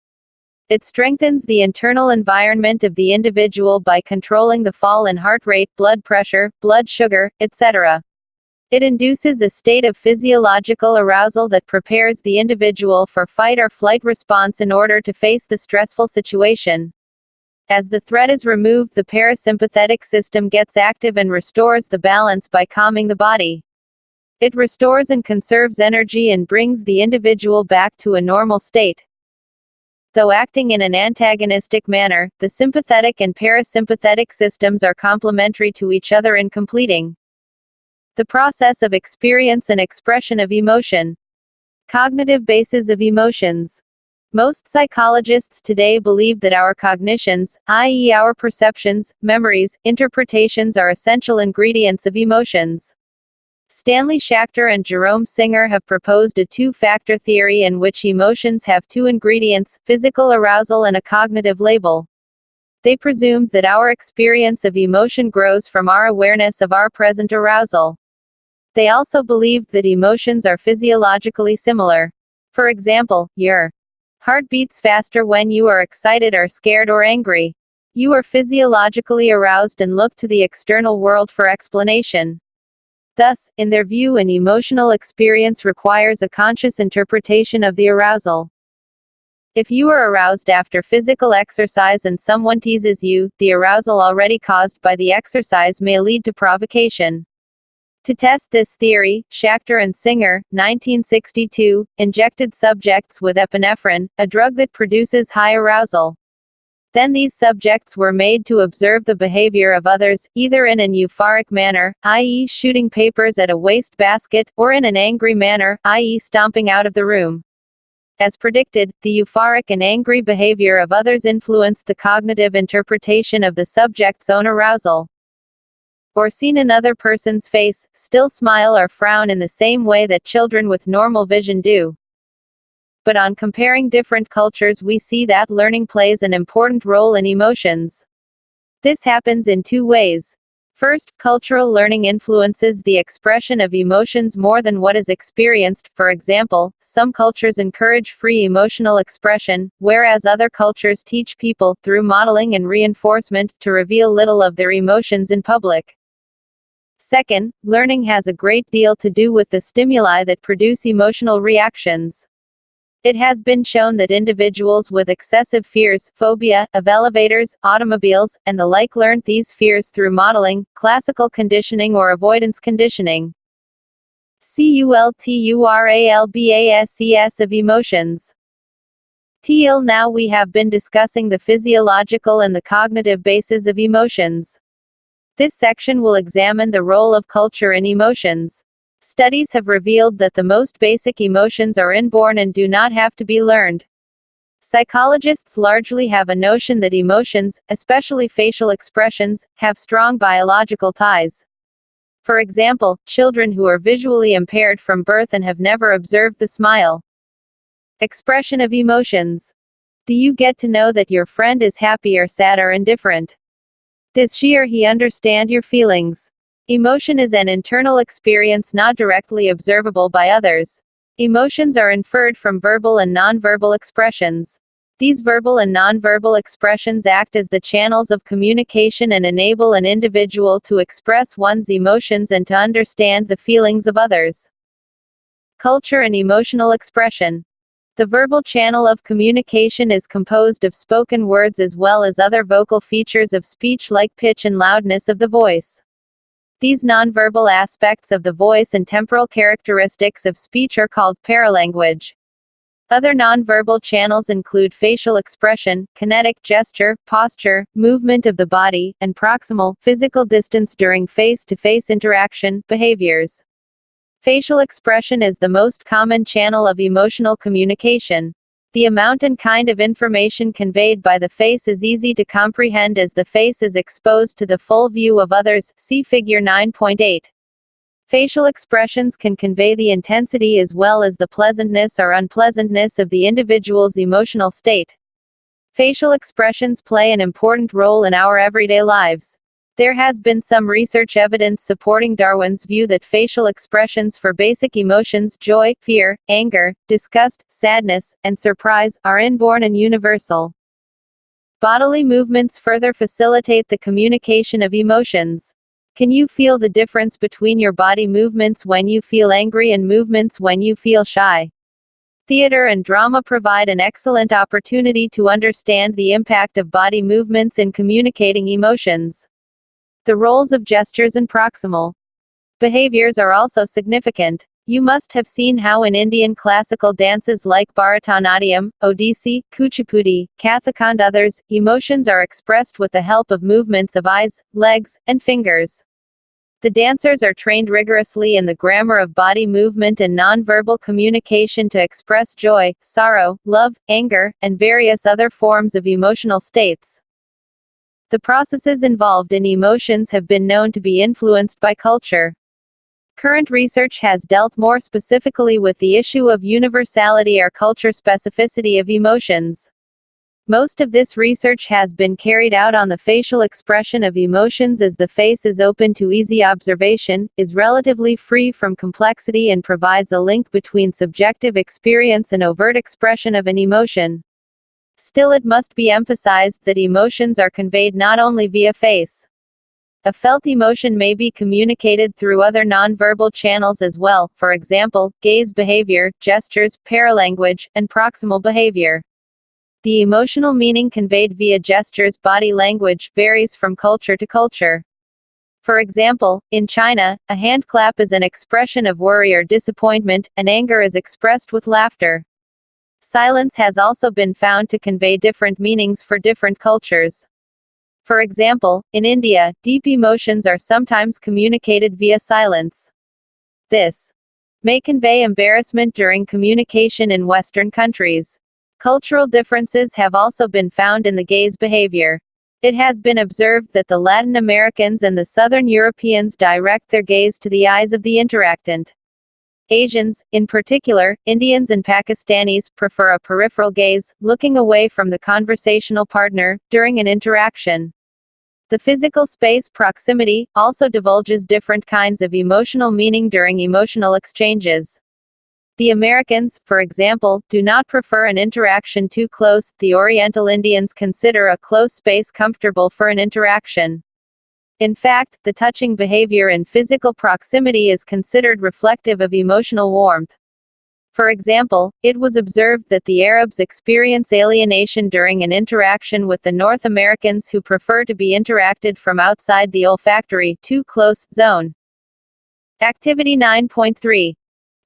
It strengthens the internal environment of the individual by controlling the fall in heart rate, blood pressure, blood sugar, etc. It induces a state of physiological arousal that prepares the individual for fight or flight response in order to face the stressful situation. As the threat is removed, the parasympathetic system gets active and restores the balance by calming the body. It restores and conserves energy and brings the individual back to a normal state. Though acting in an antagonistic manner, the sympathetic and parasympathetic systems are complementary to each other in completing the process of experience and expression of emotion. Cognitive bases of emotions. Most psychologists today believe that our cognitions, i.e., our perceptions, memories, interpretations, are essential ingredients of emotions. Stanley Schachter and Jerome Singer have proposed a two-factor theory in which emotions have two ingredients, physical arousal and a cognitive label. They presumed that our experience of emotion grows from our awareness of our present arousal. They also believed that emotions are physiologically similar. For example, your heart beats faster when you are excited or scared or angry. You are physiologically aroused and look to the external world for explanation. Thus, in their view, an emotional experience requires a conscious interpretation of the arousal. If you are aroused after physical exercise and someone teases you, the arousal already caused by the exercise may lead to provocation. To test this theory, Schachter and Singer, 1962, injected subjects with epinephrine, a drug that produces high arousal. Then these subjects were made to observe the behavior of others, either in an euphoric manner, i.e., shooting papers at a waste basket, or in an angry manner, i.e., stomping out of the room. As predicted, the euphoric and angry behavior of others influenced the cognitive interpretation of the subject's own arousal. Or seen another person's face, still smile or frown in the same way that children with normal vision do. But on comparing different cultures, we see that learning plays an important role in emotions. This happens in two ways. First, cultural learning influences the expression of emotions more than what is experienced. For example, some cultures encourage free emotional expression, whereas other cultures teach people, through modeling and reinforcement, to reveal little of their emotions in public. Second, learning has a great deal to do with the stimuli that produce emotional reactions. It has been shown that individuals with excessive fears, phobia, of elevators, automobiles, and the like learned these fears through modeling, classical conditioning or avoidance conditioning. Culturalbascs of emotions. Till now we have been discussing the physiological and the cognitive bases of emotions. This section will examine the role of culture in emotions. Studies have revealed that the most basic emotions are inborn and do not have to be learned. Psychologists largely have a notion that emotions, especially facial expressions, have strong biological ties. For example, children who are visually impaired from birth and have never observed the smile. Expression of emotions. Do you get to know that your friend is happy or sad or indifferent? Does she or he understand your feelings? Emotion is an internal experience not directly observable by others. Emotions are inferred from verbal and nonverbal expressions. These verbal and nonverbal expressions act as the channels of communication and enable an individual to express one's emotions and to understand the feelings of others. Culture and emotional expression. The verbal channel of communication is composed of spoken words as well as other vocal features of speech like pitch and loudness of the voice. These nonverbal aspects of the voice and temporal characteristics of speech are called paralanguage. Other nonverbal channels include facial expression, kinetic gesture, posture, movement of the body, and proximal, physical distance during face-to-face interaction, behaviors. Facial expression is the most common channel of emotional communication. The amount and kind of information conveyed by the face is easy to comprehend as the face is exposed to the full view of others. See Figure 9.8. Facial expressions can convey the intensity as well as the pleasantness or unpleasantness of the individual's emotional state. Facial expressions play an important role in our everyday lives. There has been some research evidence supporting Darwin's view that facial expressions for basic emotions joy, fear, anger, disgust, sadness, and surprise are inborn and universal. Bodily movements further facilitate the communication of emotions. Can you feel the difference between your body movements when you feel angry and movements when you feel shy? Theater and drama provide an excellent opportunity to understand the impact of body movements in communicating emotions. The roles of gestures and proximal behaviors are also significant. You must have seen how in Indian classical dances like Bharatanatyam, Odissi, Kuchipudi, Kathak and others, emotions are expressed with the help of movements of eyes, legs, and fingers. The dancers are trained rigorously in the grammar of body movement and nonverbal communication to express joy, sorrow, love, anger, and various other forms of emotional states. The processes involved in emotions have been known to be influenced by culture. Current research has dealt more specifically with the issue of universality or culture specificity of emotions. Most of this research has been carried out on the facial expression of emotions as the face is open to easy observation, is relatively free from complexity and provides a link between subjective experience and overt expression of an emotion. Still, it must be emphasized that emotions are conveyed not only via face. A felt emotion may be communicated through other nonverbal channels as well, for example, gaze behavior, gestures, paralanguage, and proximal behavior. The emotional meaning conveyed via gestures, body language, varies from culture to culture. For example, in China, a hand clap is an expression of worry or disappointment, and anger is expressed with laughter. Silence has also been found to convey different meanings for different cultures. For example, in India, deep emotions are sometimes communicated via silence. This may convey embarrassment during communication in Western countries. Cultural differences have also been found in the gaze behavior. It has been observed that the Latin Americans and the Southern Europeans direct their gaze to the eyes of the interactant. Asians, in particular, Indians and Pakistanis, prefer a peripheral gaze, looking away from the conversational partner, during an interaction. The physical space proximity also divulges different kinds of emotional meaning during emotional exchanges. The Americans, for example, do not prefer an interaction too close. The Oriental Indians consider a close space comfortable for an interaction. In fact, the touching behavior in physical proximity is considered reflective of emotional warmth. For example, it was observed that the Arabs experience alienation during an interaction with the North Americans who prefer to be interacted from outside the olfactory, too close, zone. Activity 9.3.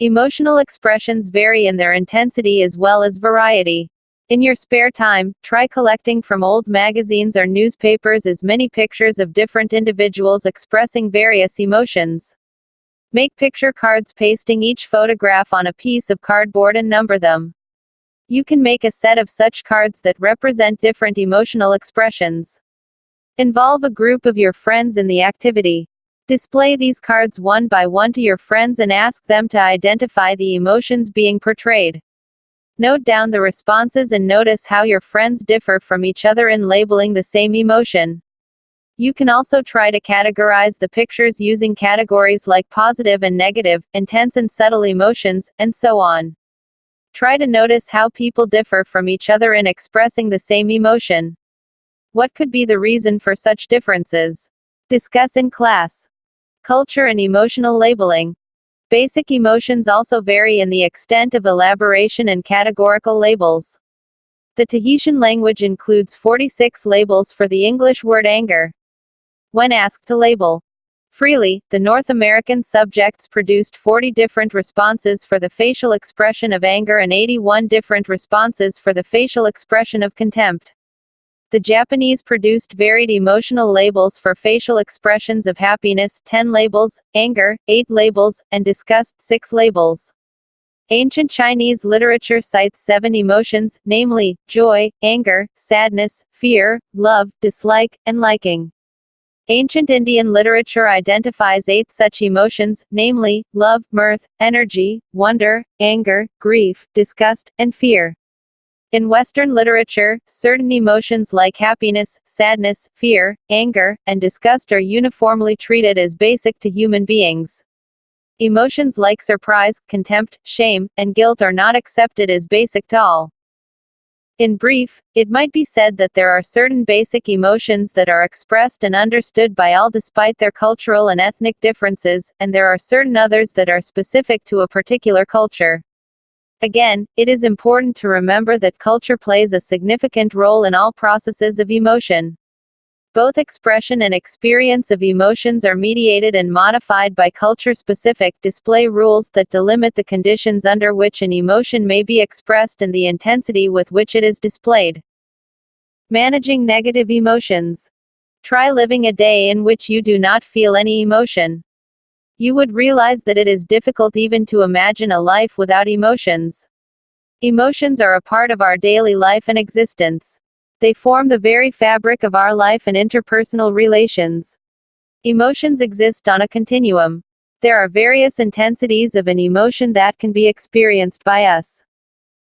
Emotional expressions vary in their intensity as well as variety. In your spare time, try collecting from old magazines or newspapers as many pictures of different individuals expressing various emotions. Make picture cards pasting each photograph on a piece of cardboard and number them. You can make a set of such cards that represent different emotional expressions. Involve a group of your friends in the activity. Display these cards one by one to your friends and ask them to identify the emotions being portrayed. Note down the responses and notice how your friends differ from each other in labeling the same emotion. You can also try to categorize the pictures using categories like positive and negative, intense and subtle emotions, and so on. Try to notice how people differ from each other in expressing the same emotion. What could be the reason for such differences? Discuss in class. Culture and emotional labeling. Basic emotions also vary in the extent of elaboration and categorical labels. The Tahitian language includes 46 labels for the English word anger. When asked to label freely, the North American subjects produced 40 different responses for the facial expression of anger and 81 different responses for the facial expression of contempt. The Japanese produced varied emotional labels for facial expressions of happiness, 10 labels, anger, 8 labels, and disgust, 6 labels. Ancient Chinese literature cites 7 emotions, namely, joy, anger, sadness, fear, love, dislike, and liking. Ancient Indian literature identifies 8 such emotions, namely, love, mirth, energy, wonder, anger, grief, disgust, and fear. In Western literature, certain emotions like happiness, sadness, fear, anger, and disgust are uniformly treated as basic to human beings. Emotions like surprise, contempt, shame, and guilt are not accepted as basic to all. In brief, it might be said that there are certain basic emotions that are expressed and understood by all despite their cultural and ethnic differences, and there are certain others that are specific to a particular culture. Again, it is important to remember that culture plays a significant role in all processes of emotion. Both expression and experience of emotions are mediated and modified by culture-specific display rules that delimit the conditions under which an emotion may be expressed and the intensity with which it is displayed. Managing negative emotions. Try living a day in which you do not feel any emotion. You would realize that it is difficult even to imagine a life without emotions. Emotions are a part of our daily life and existence. They form the very fabric of our life and interpersonal relations. Emotions exist on a continuum. There are various intensities of an emotion that can be experienced by us.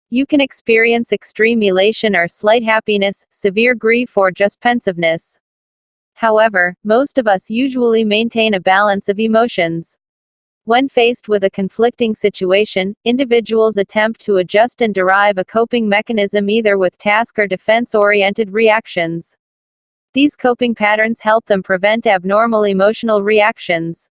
You can experience extreme elation or slight happiness, severe grief or just pensiveness. However, most of us usually maintain a balance of emotions. When faced with a conflicting situation, individuals attempt to adjust and derive a coping mechanism either with task or defense-oriented reactions. These coping patterns help them prevent abnormal emotional reactions,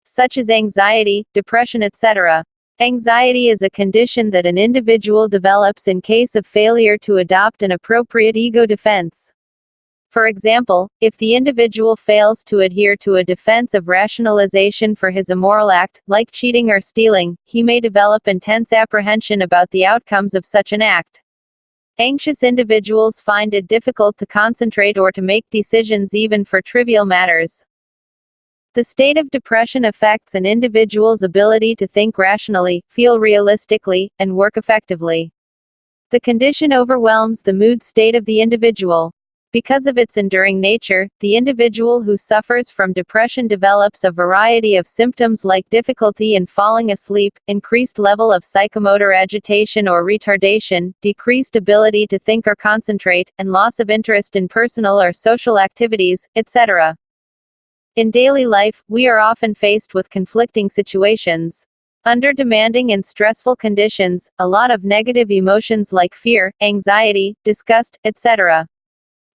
such as anxiety, depression, etc. Anxiety is a condition that an individual develops in case of failure to adopt an appropriate ego defense. For example, if the individual fails to adhere to a defense of rationalization for his immoral act, like cheating or stealing, he may develop intense apprehension about the outcomes of such an act. Anxious individuals find it difficult to concentrate or to make decisions even for trivial matters. The state of depression affects an individual's ability to think rationally, feel realistically, and work effectively. The condition overwhelms the mood state of the individual. Because of its enduring nature, the individual who suffers from depression develops a variety of symptoms like difficulty in falling asleep, increased level of psychomotor agitation or retardation, decreased ability to think or concentrate, and loss of interest in personal or social activities, etc. In daily life, we are often faced with conflicting situations. Under demanding and stressful conditions, a lot of negative emotions like fear, anxiety, disgust, etc.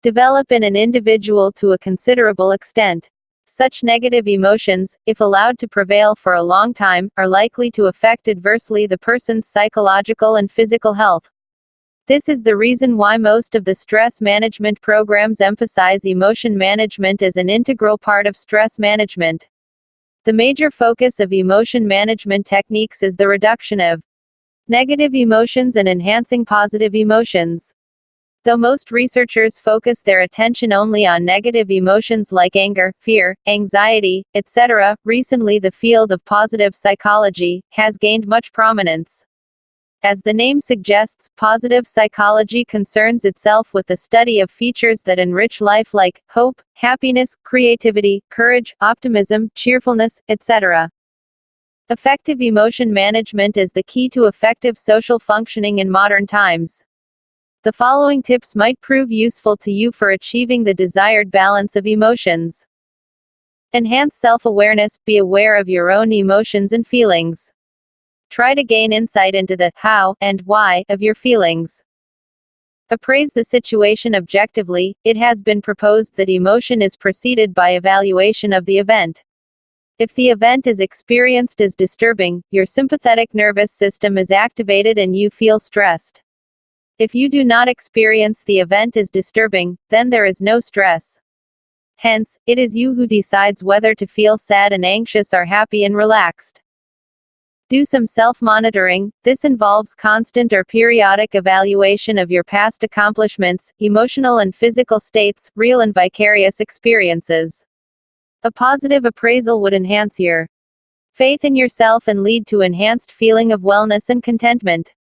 develop in an individual to a considerable extent. Such negative emotions, if allowed to prevail for a long time, are likely to affect adversely the person's psychological and physical health. This is the reason why most of the stress management programs emphasize emotion management as an integral part of stress management. The major focus of emotion management techniques is the reduction of negative emotions and enhancing positive emotions. Though most researchers focus their attention only on negative emotions like anger, fear, anxiety, etc., recently the field of positive psychology has gained much prominence. As the name suggests, positive psychology concerns itself with the study of features that enrich life like hope, happiness, creativity, courage, optimism, cheerfulness, etc. Effective emotion management is the key to effective social functioning in modern times. The following tips might prove useful to you for achieving the desired balance of emotions. Enhance self-awareness. Be aware of your own emotions and feelings. Try to gain insight into the how and why of your feelings. Appraise the situation objectively. It has been proposed that emotion is preceded by evaluation of the event. If the event is experienced as disturbing, your sympathetic nervous system is activated and you feel stressed. If you do not experience the event as disturbing, then there is no stress. Hence, it is you who decides whether to feel sad and anxious or happy and relaxed. Do some self-monitoring. This involves constant or periodic evaluation of your past accomplishments, emotional and physical states, real and vicarious experiences. A positive appraisal would enhance your faith in yourself and lead to enhanced feeling of wellness and contentment.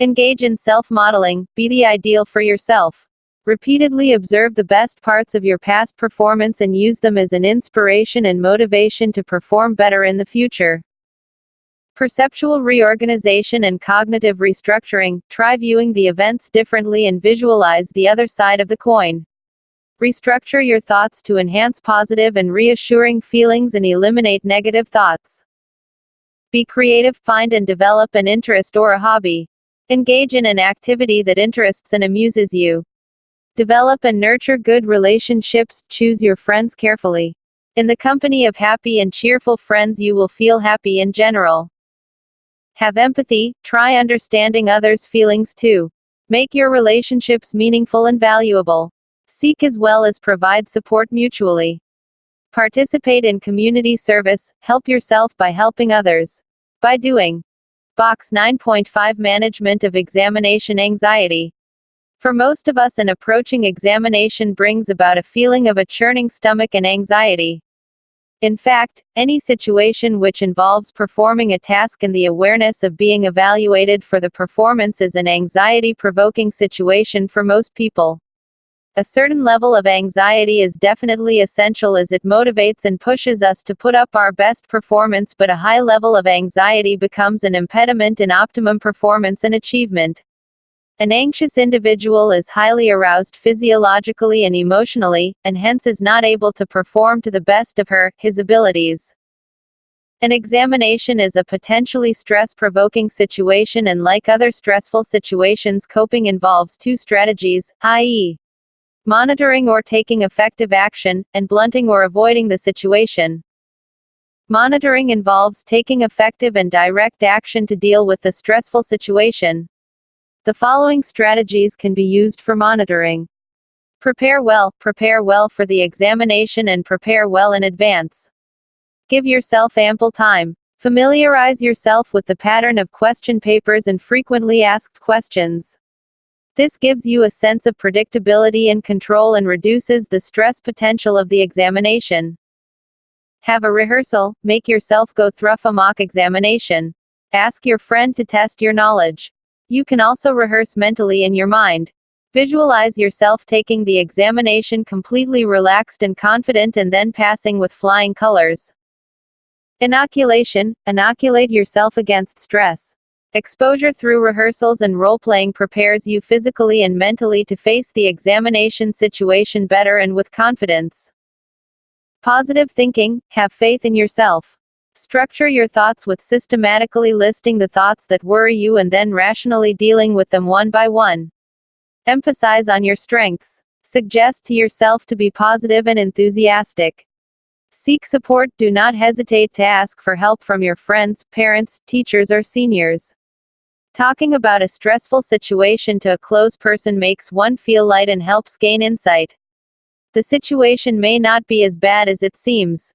Engage in self-modeling. Be the ideal for yourself. Repeatedly observe the best parts of your past performance and use them as an inspiration and motivation to perform better in the future. Perceptual reorganization and cognitive restructuring. Try viewing the events differently and visualize the other side of the coin. Restructure your thoughts to enhance positive and reassuring feelings and eliminate negative thoughts. Be creative. Find and develop an interest or a hobby. Engage in an activity that interests and amuses you. Develop and nurture good relationships. Choose your friends carefully. In the company of happy and cheerful friends, you will feel happy in general. Have empathy. Try understanding others' feelings too. Make your relationships meaningful and valuable. Seek as well as provide support mutually. Participate in community service. Help yourself by helping others. By doing. Box 9.5 Management of Examination Anxiety. For most of us, an approaching examination brings about a feeling of a churning stomach and anxiety. In fact, any situation which involves performing a task and the awareness of being evaluated for the performance is an anxiety-provoking situation for most people. A certain level of anxiety is definitely essential as it motivates and pushes us to put up our best performance, but a high level of anxiety becomes an impediment in optimum performance and achievement. An anxious individual is highly aroused physiologically and emotionally, and hence is not able to perform to the best of his abilities. An examination is a potentially stress-provoking situation, and like other stressful situations, coping involves two strategies, i.e., monitoring or taking effective action, and blunting or avoiding the situation. Monitoring involves taking effective and direct action to deal with the stressful situation. The following strategies can be used for monitoring. Prepare well for the examination and prepare well in advance. Give yourself ample time. Familiarize yourself with the pattern of question papers and frequently asked questions. This gives you a sense of predictability and control and reduces the stress potential of the examination. Have a rehearsal. Make yourself go through a mock examination. Ask your friend to test your knowledge. You can also rehearse mentally in your mind. Visualize yourself taking the examination completely relaxed and confident and then passing with flying colors. Inoculation. Inoculate yourself against stress. Exposure through rehearsals and role-playing prepares you physically and mentally to face the examination situation better and with confidence. Positive thinking. Have faith in yourself. Structure your thoughts with systematically listing the thoughts that worry you and then rationally dealing with them one by one. Emphasize on your strengths. Suggest to yourself to be positive and enthusiastic. Seek support. Do not hesitate to ask for help from your friends, parents, teachers, or seniors. Talking about a stressful situation to a close person makes one feel light and helps gain insight. The situation may not be as bad as it seems.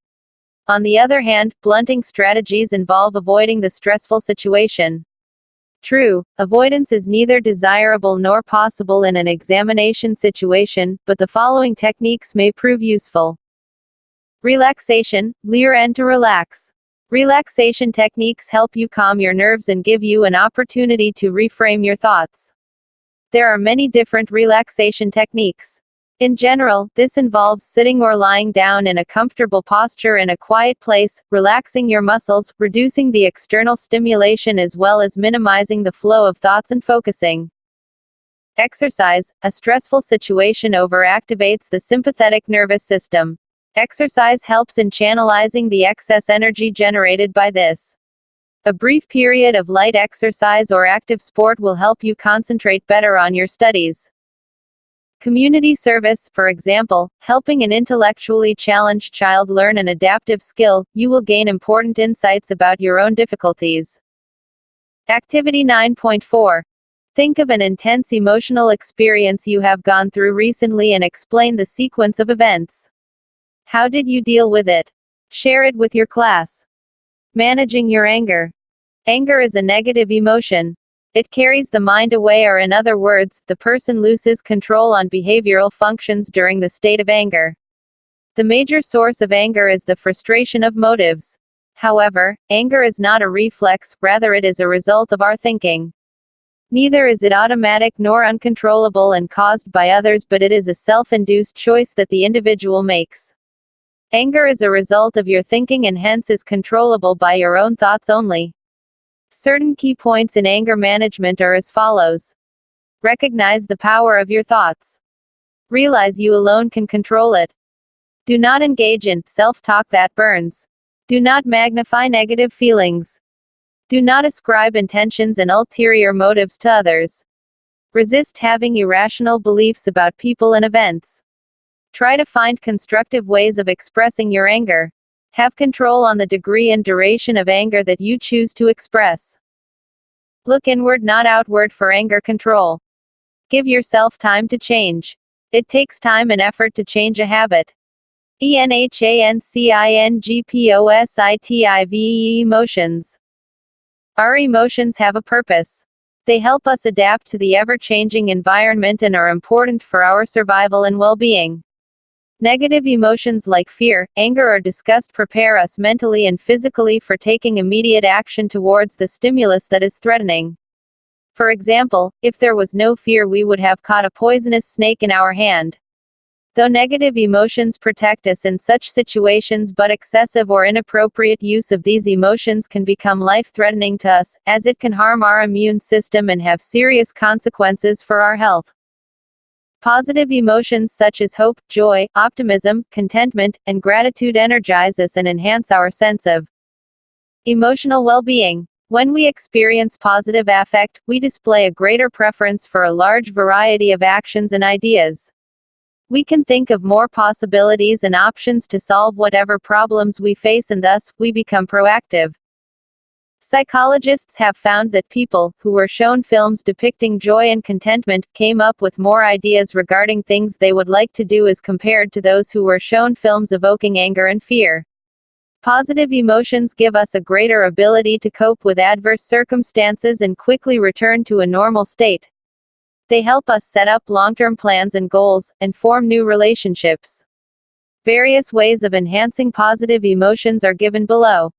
On the other hand, blunting strategies involve avoiding the stressful situation. True, avoidance is neither desirable nor possible in an examination situation, but the following techniques may prove useful. Relaxation. Learn to relax. Relaxation techniques help you calm your nerves and give you an opportunity to reframe your thoughts. There are many different relaxation techniques. In general, this involves sitting or lying down in a comfortable posture in a quiet place, relaxing your muscles, reducing the external stimulation as well as minimizing the flow of thoughts and focusing. Exercise. A stressful situation overactivates the sympathetic nervous system. Exercise helps in channelizing the excess energy generated by this. A brief period of light exercise or active sport will help you concentrate better on your studies. Community service, for example, helping an intellectually challenged child learn an adaptive skill, you will gain important insights about your own difficulties. Activity 9.4. Think of an intense emotional experience you have gone through recently and explain the sequence of events. How did you deal with it? Share it with your class. Managing your anger. Anger is a negative emotion. It carries the mind away, or in other words, the person loses control on behavioral functions during the state of anger. The major source of anger is the frustration of motives. However, anger is not a reflex, rather it is a result of our thinking. Neither is it automatic nor uncontrollable and caused by others, but it is a self-induced choice that the individual makes. Anger is a result of your thinking and hence is controllable by your own thoughts only. Certain key points in anger management are as follows. Recognize the power of your thoughts. Realize you alone can control it. Do not engage in self-talk that burns. Do not magnify negative feelings. Do not ascribe intentions and ulterior motives to others. Resist having irrational beliefs about people and events. Try to find constructive ways of expressing your anger. Have control on the degree and duration of anger that you choose to express. Look inward, not outward, for anger control. Give yourself time to change. It takes time and effort to change a habit. ENHANCINGPOSITIVE. Emotions. Our emotions have a purpose. They help us adapt to the ever-changing environment and are important for our survival and well-being. Negative emotions like fear, anger, or disgust prepare us mentally and physically for taking immediate action towards the stimulus that is threatening. For example, if there was no fear, we would have caught a poisonous snake in our hand. Though negative emotions protect us in such situations, but excessive or inappropriate use of these emotions can become life-threatening to us, as it can harm our immune system and have serious consequences for our health. Positive emotions such as hope, joy, optimism, contentment, and gratitude energize us and enhance our sense of emotional well-being. When we experience positive affect, we display a greater preference for a large variety of actions and ideas. We can think of more possibilities and options to solve whatever problems we face, and thus, we become proactive. Psychologists have found that people who were shown films depicting joy and contentment came up with more ideas regarding things they would like to do as compared to those who were shown films evoking anger and fear. Positive emotions give us a greater ability to cope with adverse circumstances and quickly return to a normal state. They help us set up long-term plans and goals, and form new relationships. Various ways of enhancing positive emotions are given below.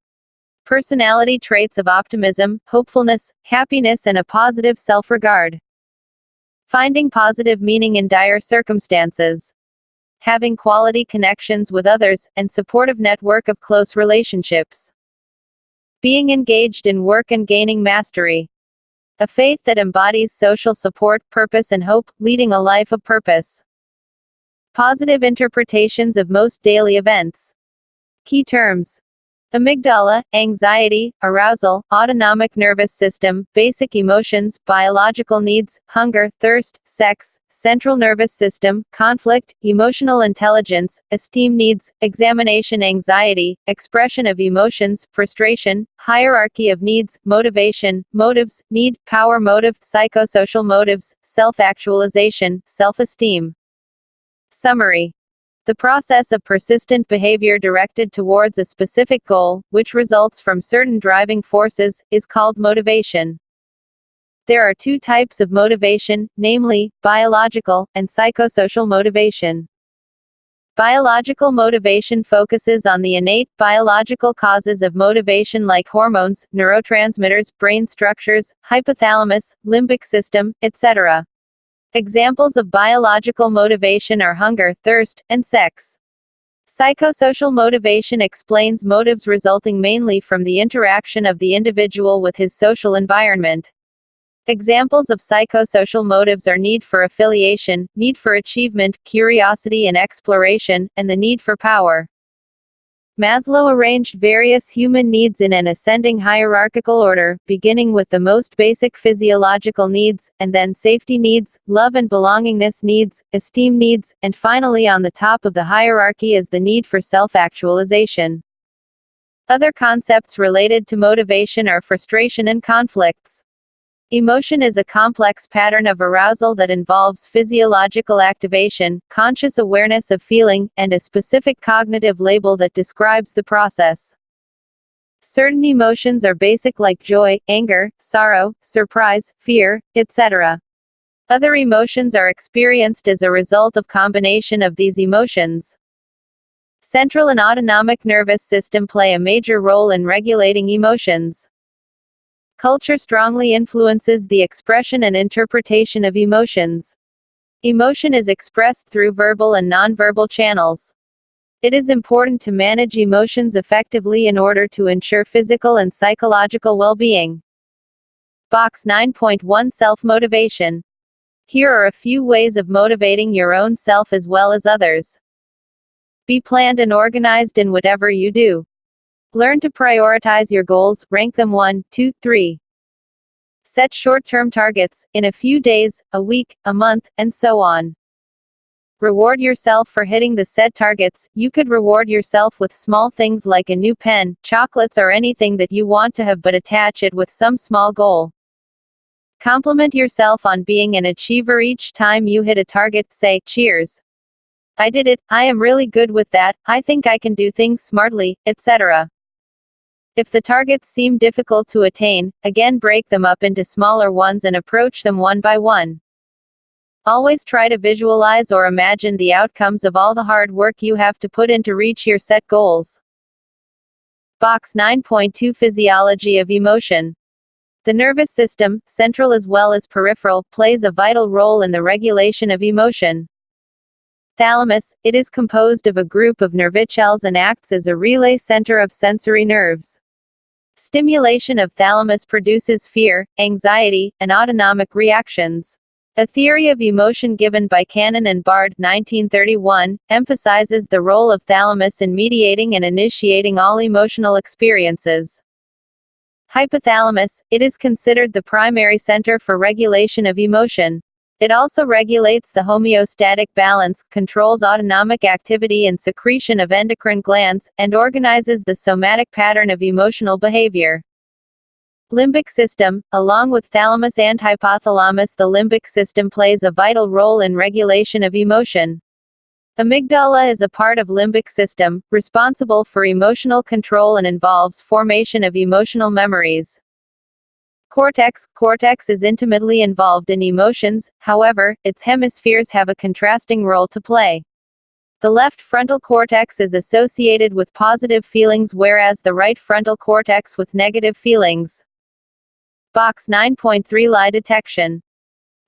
Personality traits of optimism, hopefulness, happiness, and a positive self-regard. Finding positive meaning in dire circumstances. Having quality connections with others, and supportive network of close relationships. Being engaged in work and gaining mastery. A faith that embodies social support, purpose and hope, leading a life of purpose. Positive interpretations of most daily events. Key terms. Amygdala, anxiety, arousal, autonomic nervous system, basic emotions, biological needs, hunger, thirst, sex, central nervous system, conflict, emotional intelligence, esteem needs, examination anxiety, expression of emotions, frustration, hierarchy of needs, motivation, motives, need, power motive, psychosocial motives, self-actualization, self-esteem. Summary. The process of persistent behavior directed towards a specific goal, which results from certain driving forces, is called motivation. There are two types of motivation, namely, biological, and psychosocial motivation. Biological motivation focuses on the innate, biological causes of motivation like hormones, neurotransmitters, brain structures, hypothalamus, limbic system, etc. Examples of biological motivation are hunger, thirst, and sex. Psychosocial motivation explains motives resulting mainly from the interaction of the individual with his social environment. Examples of psychosocial motives are need for affiliation, need for achievement, curiosity and exploration, and the need for power. Maslow arranged various human needs in an ascending hierarchical order, beginning with the most basic physiological needs, and then safety needs, love and belongingness needs, esteem needs, and finally on the top of the hierarchy is the need for self-actualization. Other concepts related to motivation are frustration and conflicts. Emotion is a complex pattern of arousal that involves physiological activation, conscious awareness of feeling, and a specific cognitive label that describes the process. Certain emotions are basic like joy, anger, sorrow, surprise, fear, etc. Other emotions are experienced as a result of combination of these emotions. Central and autonomic nervous system play a major role in regulating emotions. Culture strongly influences the expression and interpretation of emotions. Emotion is expressed through verbal and nonverbal channels. It is important to manage emotions effectively in order to ensure physical and psychological well-being. Box 9.1 Self-motivation. Here are a few ways of motivating your own self as well as others. Be planned and organized in whatever you do. Learn to prioritize your goals, rank them 1, 2, 3. Set short-term targets, in a few days, a week, a month, and so on. Reward yourself for hitting the set targets. You could reward yourself with small things like a new pen, chocolates or anything that you want to have, but attach it with some small goal. Compliment yourself on being an achiever each time you hit a target. Say, cheers. I did it, I am really good with that, I think I can do things smartly, etc. If the targets seem difficult to attain, again break them up into smaller ones and approach them one by one. Always try to visualize or imagine the outcomes of all the hard work you have to put in to reach your set goals. Box 9.2 Physiology of emotion. The nervous system, central as well as peripheral, plays a vital role in the regulation of emotion. Thalamus, it is composed of a group of nervicells and acts as a relay center of sensory nerves. Stimulation of thalamus produces fear, anxiety, and autonomic reactions. A theory of emotion given by Cannon and Bard, 1931, emphasizes the role of thalamus in mediating and initiating all emotional experiences. Hypothalamus, it is considered the primary center for regulation of emotion. It also regulates the homeostatic balance, controls autonomic activity and secretion of endocrine glands, and organizes the somatic pattern of emotional behavior. Limbic system, along with thalamus and hypothalamus, the limbic system plays a vital role in regulation of emotion. Amygdala is a part of limbic system, responsible for emotional control and involves formation of emotional memories. Cortex is intimately involved in emotions, however, its hemispheres have a contrasting role to play. The left frontal cortex is associated with positive feelings, whereas the right frontal cortex with negative feelings. Box 9.3 Lie detection.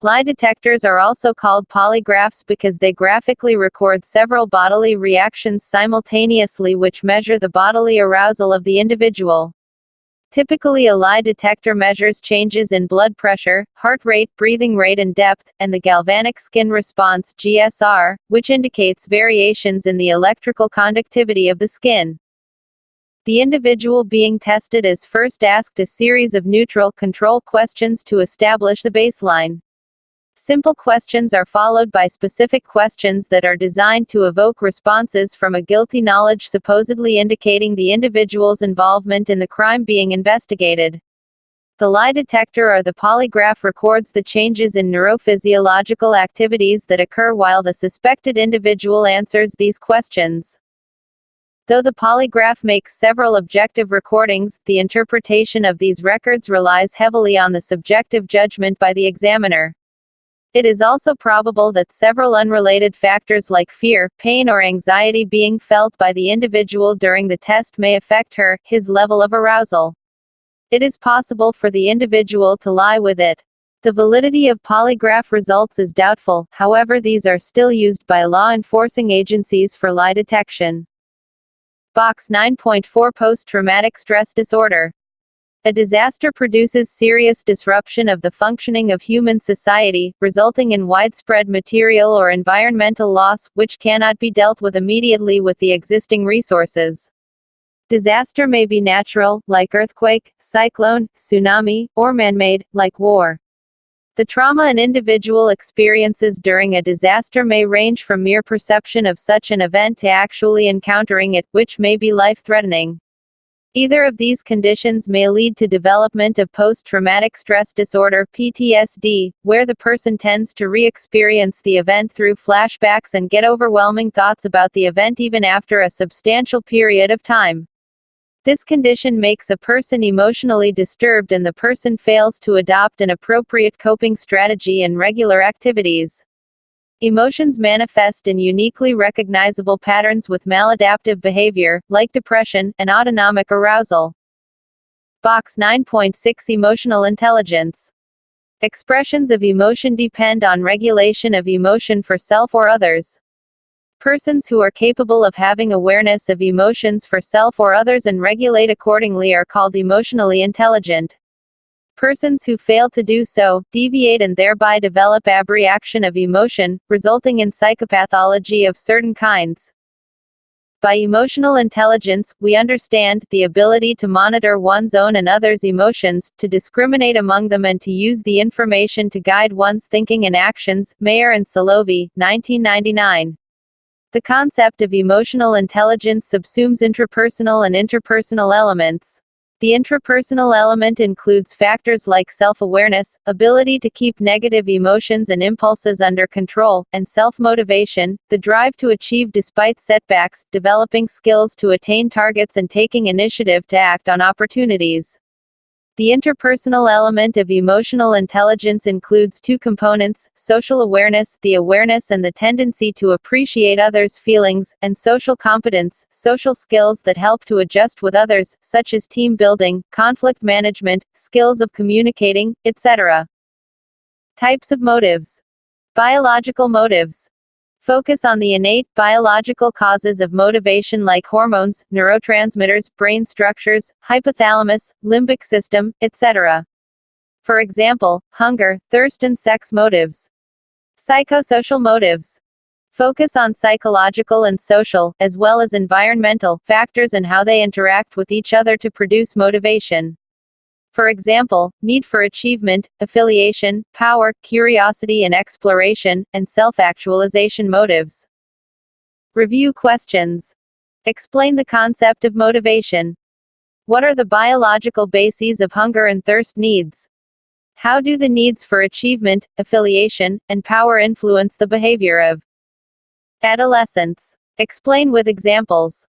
Lie detectors are also called polygraphs because they graphically record several bodily reactions simultaneously which measure the bodily arousal of the individual. Typically, a lie detector measures changes in blood pressure, heart rate, breathing rate and depth, and the galvanic skin response (GSR), which indicates variations in the electrical conductivity of the skin. The individual being tested is first asked a series of neutral control questions to establish the baseline. Simple questions are followed by specific questions that are designed to evoke responses from a guilty knowledge supposedly indicating the individual's involvement in the crime being investigated. The lie detector or the polygraph records the changes in neurophysiological activities that occur while the suspected individual answers these questions. Though the polygraph makes several objective recordings, the interpretation of these records relies heavily on the subjective judgment by the examiner. It is also probable that several unrelated factors like fear, pain or anxiety being felt by the individual during the test may affect his level of arousal. It is possible for the individual to lie with it. The validity of polygraph results is doubtful, however these are still used by law enforcing agencies for lie detection. Box 9.4 Post-traumatic stress disorder. A disaster produces serious disruption of the functioning of human society, resulting in widespread material or environmental loss, which cannot be dealt with immediately with the existing resources. Disaster may be natural, like earthquake, cyclone, tsunami, or man-made, like war. The trauma an individual experiences during a disaster may range from mere perception of such an event to actually encountering it, which may be life-threatening. Either of these conditions may lead to development of post-traumatic stress disorder (PTSD), where the person tends to re-experience the event through flashbacks and get overwhelming thoughts about the event even after a substantial period of time. This condition makes a person emotionally disturbed and the person fails to adopt an appropriate coping strategy in regular activities. Emotions manifest in uniquely recognizable patterns with maladaptive behavior, like depression, and autonomic arousal. Box 9.6 Emotional intelligence. Expressions of emotion depend on regulation of emotion for self or others. Persons who are capable of having awareness of emotions for self or others and regulate accordingly are called emotionally intelligent. Persons who fail to do so, deviate and thereby develop abreaction of emotion, resulting in psychopathology of certain kinds. By emotional intelligence, we understand the ability to monitor one's own and others' emotions, to discriminate among them and to use the information to guide one's thinking and actions. Mayer and Solovey, 1999. The concept of emotional intelligence subsumes intrapersonal and interpersonal elements. The intrapersonal element includes factors like self-awareness, ability to keep negative emotions and impulses under control, and self-motivation, the drive to achieve despite setbacks, developing skills to attain targets and taking initiative to act on opportunities. The interpersonal element of emotional intelligence includes two components: social awareness, the awareness and the tendency to appreciate others' feelings, and social competence, social skills that help to adjust with others, such as team building, conflict management, skills of communicating, etc. Types of motives. Biological motives. Focus on the innate, biological causes of motivation like hormones, neurotransmitters, brain structures, hypothalamus, limbic system, etc. For example, hunger, thirst and sex motives. Psychosocial motives. Focus on psychological and social, as well as environmental, factors and how they interact with each other to produce motivation. For example, need for achievement, affiliation, power, curiosity and exploration, and self-actualization motives. Review questions. Explain the concept of motivation. What are the biological bases of hunger and thirst needs? How do the needs for achievement, affiliation, and power influence the behavior of adolescents? Explain with examples.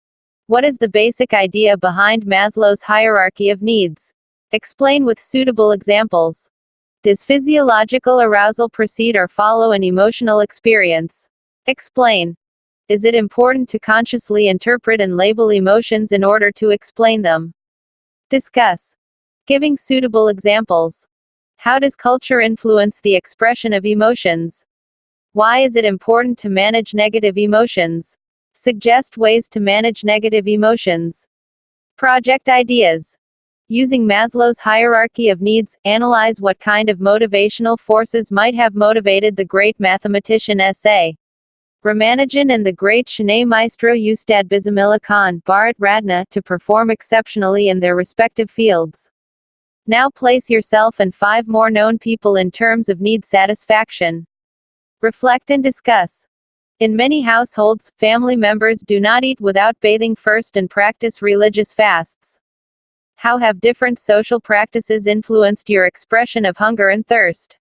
What is the basic idea behind Maslow's hierarchy of needs? Explain with suitable examples. Does physiological arousal precede or follow an emotional experience? Explain. Is it important to consciously interpret and label emotions in order to explain them? Discuss. Giving suitable examples. How does culture influence the expression of emotions? Why is it important to manage negative emotions? Suggest ways to manage negative emotions. Project ideas. Using Maslow's hierarchy of needs, analyze what kind of motivational forces might have motivated the great mathematician S.A. Ramanujan and the great Chennai maestro Ustad Bismillah Khan Bharat Ratna to perform exceptionally in their respective fields. Now place yourself and 5 more known people in terms of need satisfaction. Reflect and discuss. In many households, family members do not eat without bathing first and practice religious fasts. How have different social practices influenced your expression of hunger and thirst?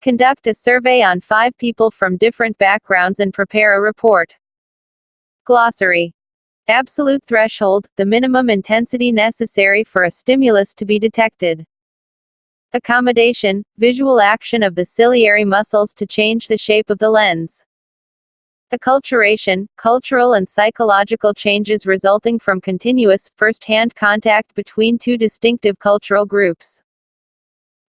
Conduct a survey on 5 people from different backgrounds and prepare a report. Glossary. Absolute threshold, the minimum intensity necessary for a stimulus to be detected. Accommodation, visual action of the ciliary muscles to change the shape of the lens. Acculturation, cultural and psychological changes resulting from continuous, first-hand contact between 2 distinctive cultural groups.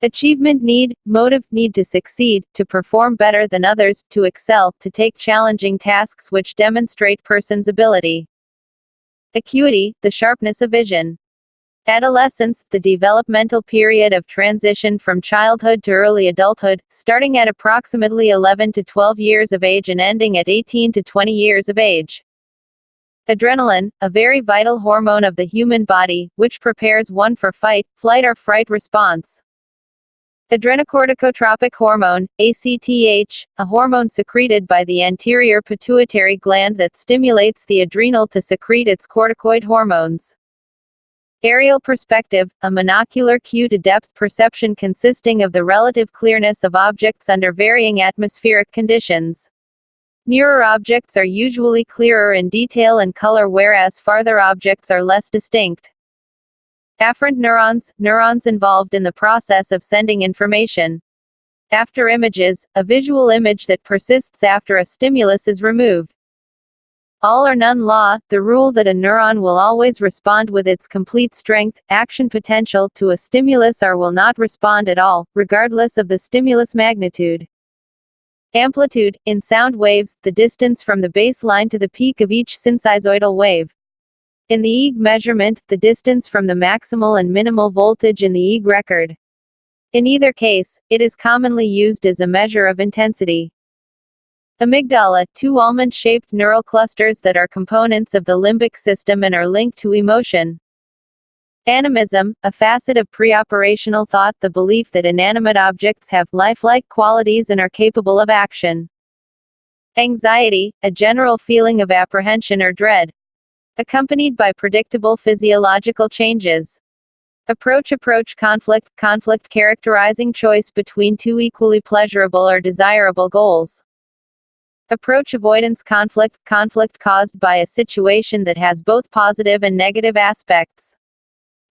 Achievement need, motive, need to succeed, to perform better than others, to excel, to take challenging tasks which demonstrate person's ability. Acuity, the sharpness of vision. Adolescence, the developmental period of transition from childhood to early adulthood, starting at approximately 11 to 12 years of age and ending at 18 to 20 years of age. Adrenaline, a very vital hormone of the human body, which prepares one for fight, flight or fright response. Adrenocorticotropic hormone, ACTH, a hormone secreted by the anterior pituitary gland that stimulates the adrenal to secrete its corticoid hormones. Aerial perspective, a monocular cue to depth perception consisting of the relative clearness of objects under varying atmospheric conditions. Nearer objects are usually clearer in detail and color, whereas farther objects are less distinct. Afferent neurons, neurons involved in the process of sending information. After images, a visual image that persists after a stimulus is removed. All or none law, the rule that a neuron will always respond with its complete strength, action potential, to a stimulus or will not respond at all, regardless of the stimulus magnitude. Amplitude, in sound waves, the distance from the baseline to the peak of each sinusoidal wave. In the EEG measurement, the distance from the maximal and minimal voltage in the EEG record. In either case, it is commonly used as a measure of intensity. Amygdala, 2 almond-shaped neural clusters that are components of the limbic system and are linked to emotion. Animism, a facet of preoperational thought, the belief that inanimate objects have lifelike qualities and are capable of action. Anxiety, a general feeling of apprehension or dread, accompanied by predictable physiological changes. Approach conflict characterizing choice between 2 equally pleasurable or desirable goals. Approach avoidance conflict caused by a situation that has both positive and negative aspects.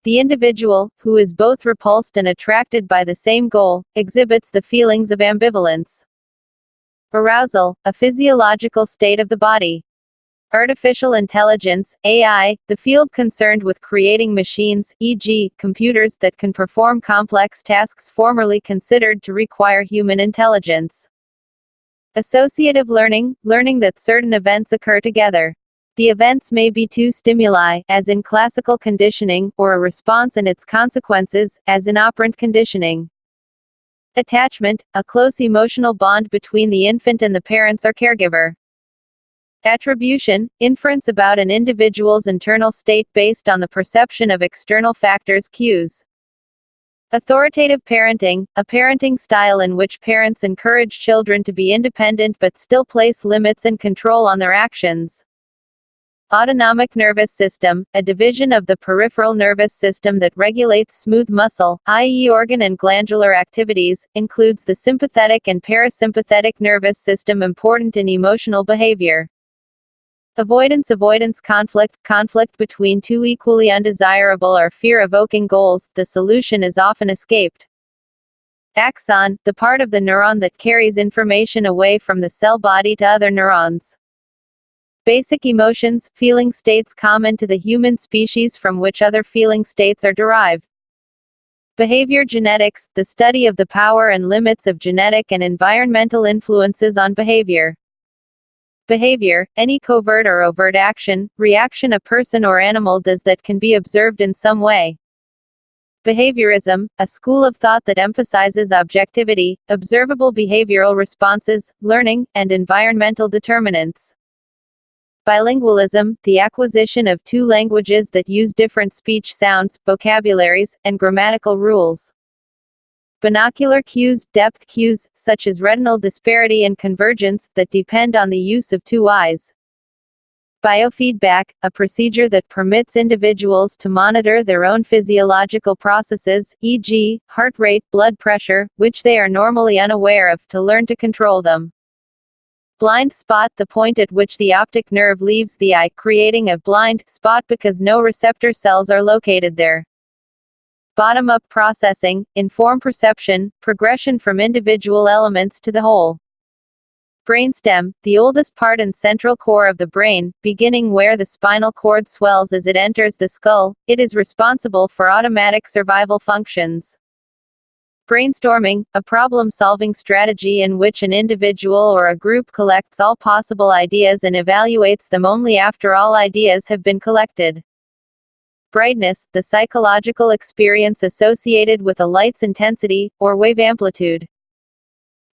The individual, who is both repulsed and attracted by the same goal, exhibits the feelings of ambivalence. Arousal, a physiological state of the body. Artificial intelligence, AI, the field concerned with creating machines, e.g., computers that can perform complex tasks formerly considered to require human intelligence. Associative learning, learning that certain events occur together. The events may be 2 stimuli, as in classical conditioning, or a response and its consequences, as in operant conditioning. Attachment, a close emotional bond between the infant and the parents or caregiver. Attribution, inference about an individual's internal state based on the perception of external factors cues. Authoritative parenting, a parenting style in which parents encourage children to be independent but still place limits and control on their actions. Autonomic nervous system, a division of the peripheral nervous system that regulates smooth muscle, i.e. organ and glandular activities, includes the sympathetic and parasympathetic nervous system important in emotional behavior. Avoidance conflict between 2 equally undesirable or fear-evoking goals, the solution is often escaped. Axon, the part of the neuron that carries information away from the cell body to other neurons. Basic emotions, feeling states common to the human species from which other feeling states are derived. Behavior genetics, the study of the power and limits of genetic and environmental influences on behavior. Behavior, any covert or overt action, reaction a person or animal does that can be observed in some way. Behaviorism, a school of thought that emphasizes objectivity, observable behavioral responses, learning, and environmental determinants. Bilingualism, the acquisition of two languages that use different speech sounds, vocabularies, and grammatical rules. Binocular cues, depth cues, such as retinal disparity and convergence, that depend on the use of two eyes. Biofeedback, a procedure that permits individuals to monitor their own physiological processes, e.g., heart rate, blood pressure, which they are normally unaware of, to learn to control them. Blind spot, the point at which the optic nerve leaves the eye, creating a blind spot because no receptor cells are located there. Bottom-up processing, inform perception, progression from individual elements to the whole. Brainstem, the oldest part and central core of the brain, beginning where the spinal cord swells as it enters the skull, it is responsible for automatic survival functions. Brainstorming, a problem-solving strategy in which an individual or a group collects all possible ideas and evaluates them only after all ideas have been collected. Brightness, the psychological experience associated with a light's intensity, or wave amplitude.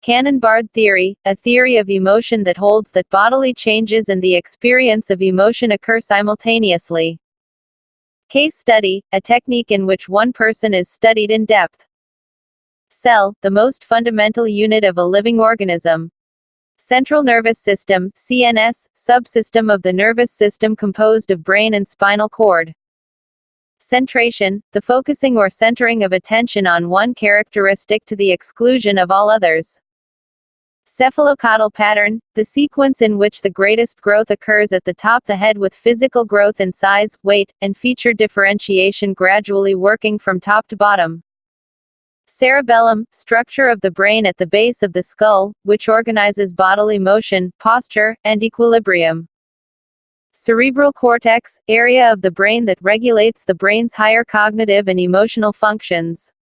Cannon-barred theory, a theory of emotion that holds that bodily changes and the experience of emotion occur simultaneously. Case study, a technique in which one person is studied in depth. Cell, the most fundamental unit of a living organism. Central nervous system, CNS, subsystem of the nervous system composed of brain and spinal cord. Centration, the focusing or centering of attention on one characteristic to the exclusion of all others. Cephalocaudal pattern, the sequence in which the greatest growth occurs at the top of the head with physical growth in size, weight, and feature differentiation gradually working from top to bottom. Cerebellum, structure of the brain at the base of the skull, which organizes bodily motion, posture, and equilibrium. Cerebral cortex, area of the brain that regulates the brain's higher cognitive and emotional functions.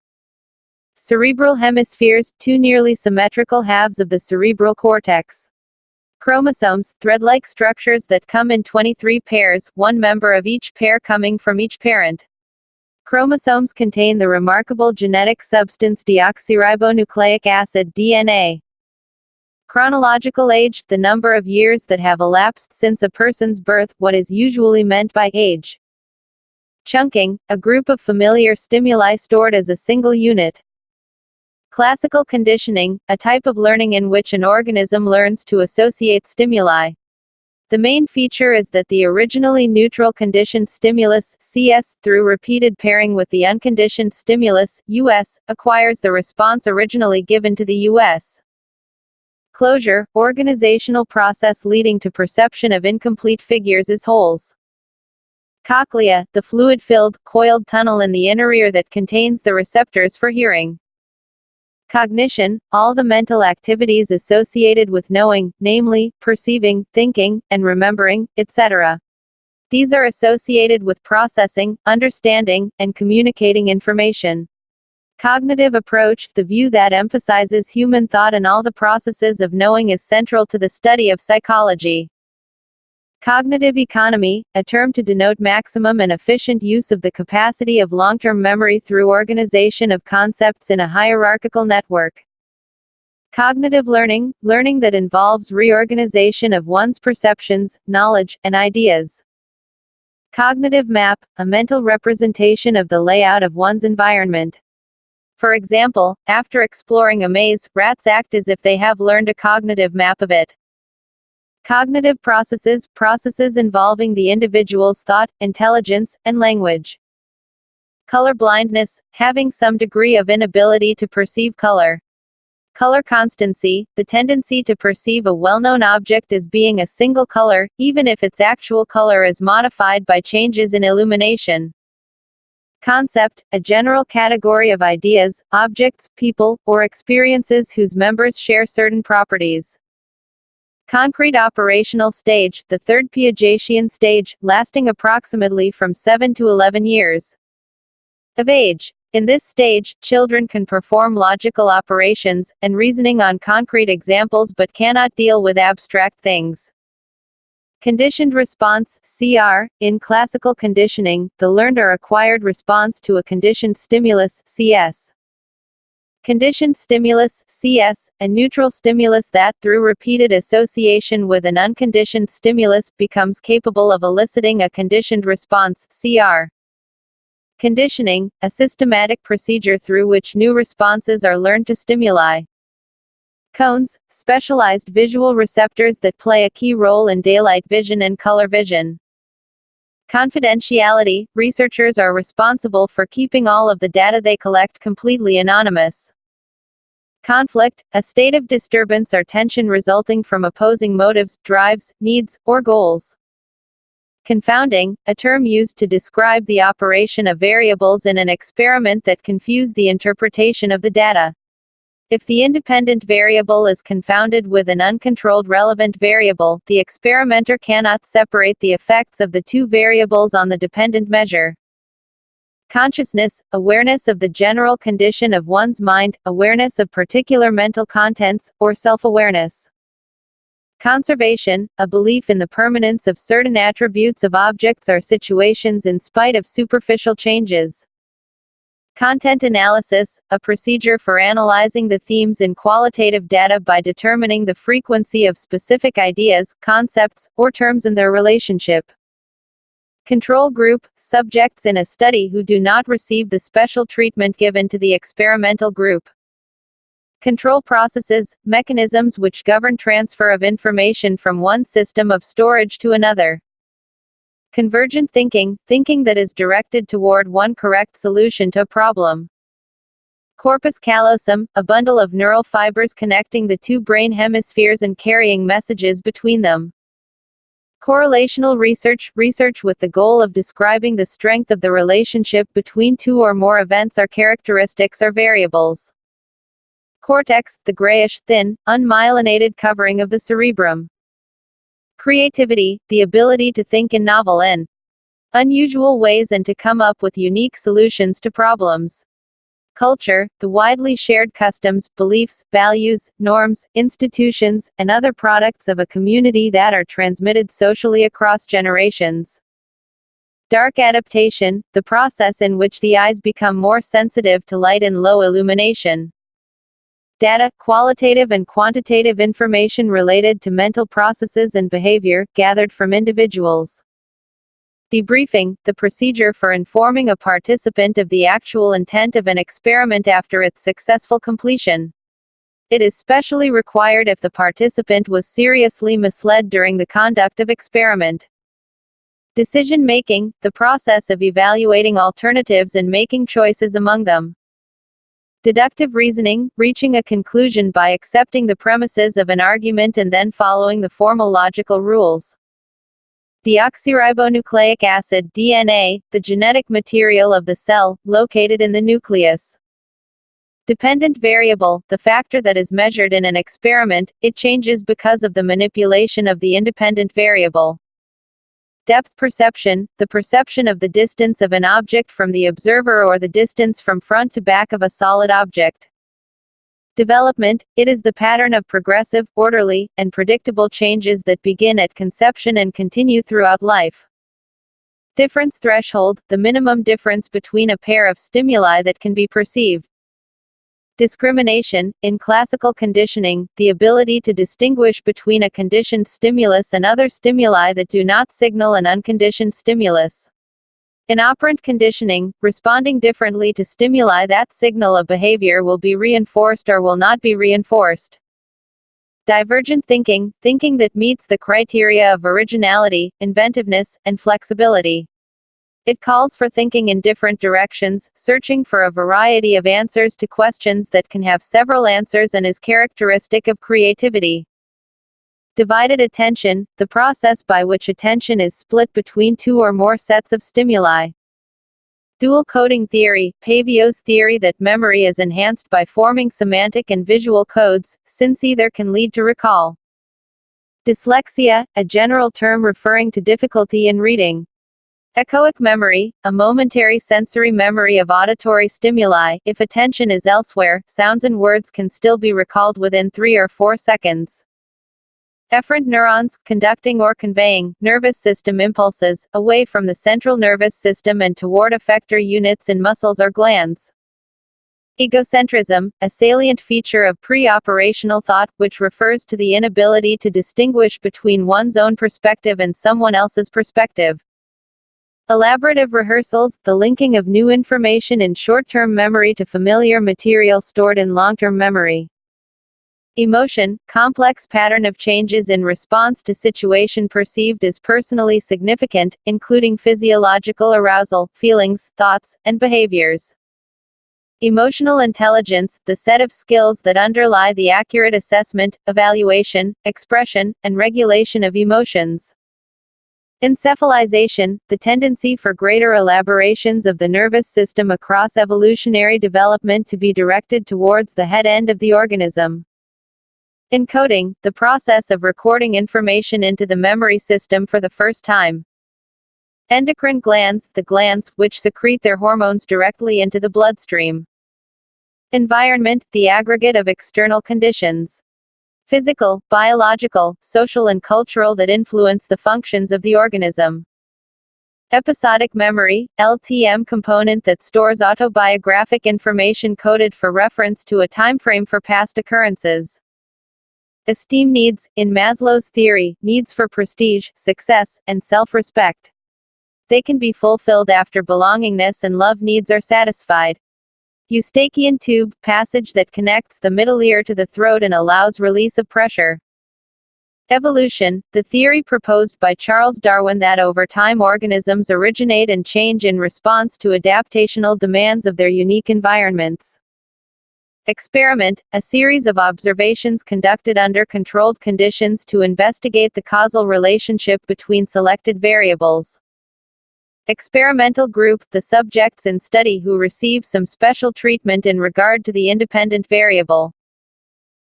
Cerebral hemispheres, two nearly symmetrical halves of the cerebral cortex. Chromosomes, thread-like structures that come in 23 pairs, one member of each pair coming from each parent. Chromosomes contain the remarkable genetic substance deoxyribonucleic acid, DNA. Chronological age, the number of years that have elapsed since a person's birth, what is usually meant by age. Chunking, a group of familiar stimuli stored as a single unit. Classical conditioning, a type of learning in which an organism learns to associate stimuli. The main feature is that the originally neutral conditioned stimulus, CS, through repeated pairing with the unconditioned stimulus, US, acquires the response originally given to the US. Closure, organizational process leading to perception of incomplete figures as wholes. Cochlea, the fluid-filled, coiled tunnel in the inner ear that contains the receptors for hearing. Cognition, all the mental activities associated with knowing, namely, perceiving, thinking, and remembering, etc. These are associated with processing, understanding, and communicating information. Cognitive approach, the view that emphasizes human thought and all the processes of knowing is central to the study of psychology. Cognitive economy, a term to denote maximum and efficient use of the capacity of long-term memory through organization of concepts in a hierarchical network. Cognitive learning, learning that involves reorganization of one's perceptions, knowledge, and ideas. Cognitive map, a mental representation of the layout of one's environment. For example, after exploring a maze, rats act as if they have learned a cognitive map of it. Cognitive processes, processes involving the individual's thought, intelligence, and language. Color blindness, having some degree of inability to perceive color. Color constancy, the tendency to perceive a well-known object as being a single color, even if its actual color is modified by changes in illumination. Concept, a general category of ideas, objects, people, or experiences whose members share certain properties. Concrete operational stage, the third Piagetian stage, lasting approximately from 7 to 11 years of age. In this stage, children can perform logical operations and reasoning on concrete examples but cannot deal with abstract things. Conditioned response, CR. In classical conditioning, the learned or acquired response to a conditioned stimulus, CS. Conditioned stimulus, CS, a neutral stimulus that, through repeated association with an unconditioned stimulus, becomes capable of eliciting a conditioned response, CR. Conditioning, a systematic procedure through which new responses are learned to stimuli. Cones, specialized visual receptors that play a key role in daylight vision and color vision. Confidentiality, researchers are responsible for keeping all of the data they collect completely anonymous. Conflict, a state of disturbance or tension resulting from opposing motives, drives, needs, or goals. Confounding, a term used to describe the operation of variables in an experiment that confuse the interpretation of the data. If the independent variable is confounded with an uncontrolled relevant variable, the experimenter cannot separate the effects of the two variables on the dependent measure. Consciousness, awareness of the general condition of one's mind, awareness of particular mental contents, or self-awareness. Conservation, a belief in the permanence of certain attributes of objects or situations in spite of superficial changes. Content analysis, a procedure for analyzing the themes in qualitative data by determining the frequency of specific ideas, concepts, or terms in their relationship. Control group, subjects in a study who do not receive the special treatment given to the experimental group. Control processes, mechanisms which govern transfer of information from one system of storage to another. Convergent thinking, thinking that is directed toward one correct solution to a problem. Corpus callosum, a bundle of neural fibers connecting the two brain hemispheres and carrying messages between them. Correlational research, research with the goal of describing the strength of the relationship between two or more events or characteristics or variables. Cortex, the grayish, thin, unmyelinated covering of the cerebrum. Creativity, the ability to think in novel and unusual ways and to come up with unique solutions to problems. Culture, the widely shared customs, beliefs, values, norms, institutions, and other products of a community that are transmitted socially across generations. Dark adaptation, the process in which the eyes become more sensitive to light in low illumination. Data, qualitative and quantitative information related to mental processes and behavior, gathered from individuals. Debriefing, the procedure for informing a participant of the actual intent of an experiment after its successful completion. It is specially required if the participant was seriously misled during the conduct of experiment. Decision-making, the process of evaluating alternatives and making choices among them. Deductive reasoning, reaching a conclusion by accepting the premises of an argument and then following the formal logical rules. Deoxyribonucleic acid, DNA, the genetic material of the cell, located in the nucleus. Dependent variable, the factor that is measured in an experiment, it changes because of the manipulation of the independent variable. Depth perception, the perception of the distance of an object from the observer or the distance from front to back of a solid object. Development, it is the pattern of progressive, orderly, and predictable changes that begin at conception and continue throughout life. Difference threshold, the minimum difference between a pair of stimuli that can be perceived. Discrimination, in classical conditioning, the ability to distinguish between a conditioned stimulus and other stimuli that do not signal an unconditioned stimulus. In operant conditioning, responding differently to stimuli that signal a behavior will be reinforced or will not be reinforced. Divergent thinking, thinking that meets the criteria of originality, inventiveness, and flexibility. It calls for thinking in different directions, searching for a variety of answers to questions that can have several answers and is characteristic of creativity. Divided attention, the process by which attention is split between two or more sets of stimuli. Dual coding theory, Pavio's theory that memory is enhanced by forming semantic and visual codes, since either can lead to recall. Dyslexia, a general term referring to difficulty in reading. Echoic memory, a momentary sensory memory of auditory stimuli. If attention is elsewhere, sounds and words can still be recalled within 3 or 4 seconds. Efferent neurons, conducting or conveying nervous system impulses away from the central nervous system and toward effector units in muscles or glands. Egocentrism, a salient feature of pre-operational thought, which refers to the inability to distinguish between one's own perspective and someone else's perspective. Elaborative rehearsals, the linking of new information in short-term memory to familiar material stored in long-term memory. Emotion, complex pattern of changes in response to situation perceived as personally significant, including physiological arousal, feelings, thoughts, and behaviors. Emotional intelligence, the set of skills that underlie the accurate assessment, evaluation, expression, and regulation of emotions. Encephalization, the tendency for greater elaborations of the nervous system across evolutionary development to be directed towards the head end of the organism. Encoding, the process of recording information into the memory system for the first time. Endocrine glands, the glands, which secrete their hormones directly into the bloodstream. Environment, the aggregate of external conditions. Physical, biological, social and cultural that influence the functions of the organism. Episodic memory, LTM component that stores autobiographic information coded for reference to a timeframe for past occurrences. Esteem needs, in Maslow's theory, needs for prestige, success, and self-respect. They can be fulfilled after belongingness and love needs are satisfied. Eustachian tube, passage that connects the middle ear to the throat and allows release of pressure. Evolution, the theory proposed by Charles Darwin that over time organisms originate and change in response to adaptational demands of their unique environments. Experiment, a series of observations conducted under controlled conditions to investigate the causal relationship between selected variables. Experimental group, the subjects in study who receive some special treatment in regard to the independent variable.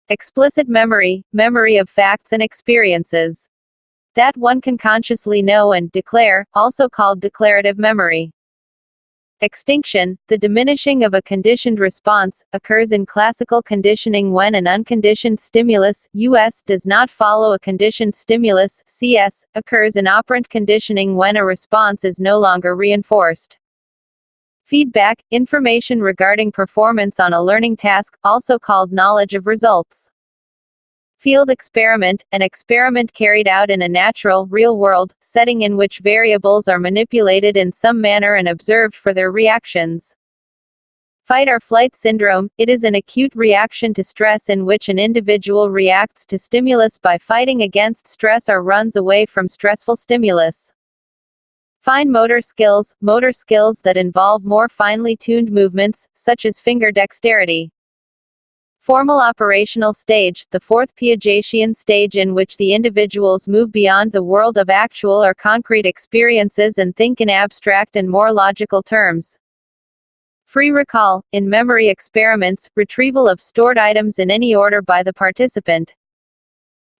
Explicit memory, memory of facts and experiences that one can consciously know and declare, also called declarative memory. Extinction, the diminishing of a conditioned response, occurs in classical conditioning when an unconditioned stimulus, US, does not follow a conditioned stimulus, CS, occurs in operant conditioning when a response is no longer reinforced. Feedback, information regarding performance on a learning task, also called knowledge of results. Field experiment, an experiment carried out in a natural, real-world setting in which variables are manipulated in some manner and observed for their reactions. Fight or flight syndrome, it is an acute reaction to stress in which an individual reacts to stimulus by fighting against stress or runs away from stressful stimulus. Fine motor skills that involve more finely tuned movements, such as finger dexterity. Formal operational stage, the fourth Piagetian stage in which the individuals move beyond the world of actual or concrete experiences and think in abstract and more logical terms. Free recall, in memory experiments, retrieval of stored items in any order by the participant.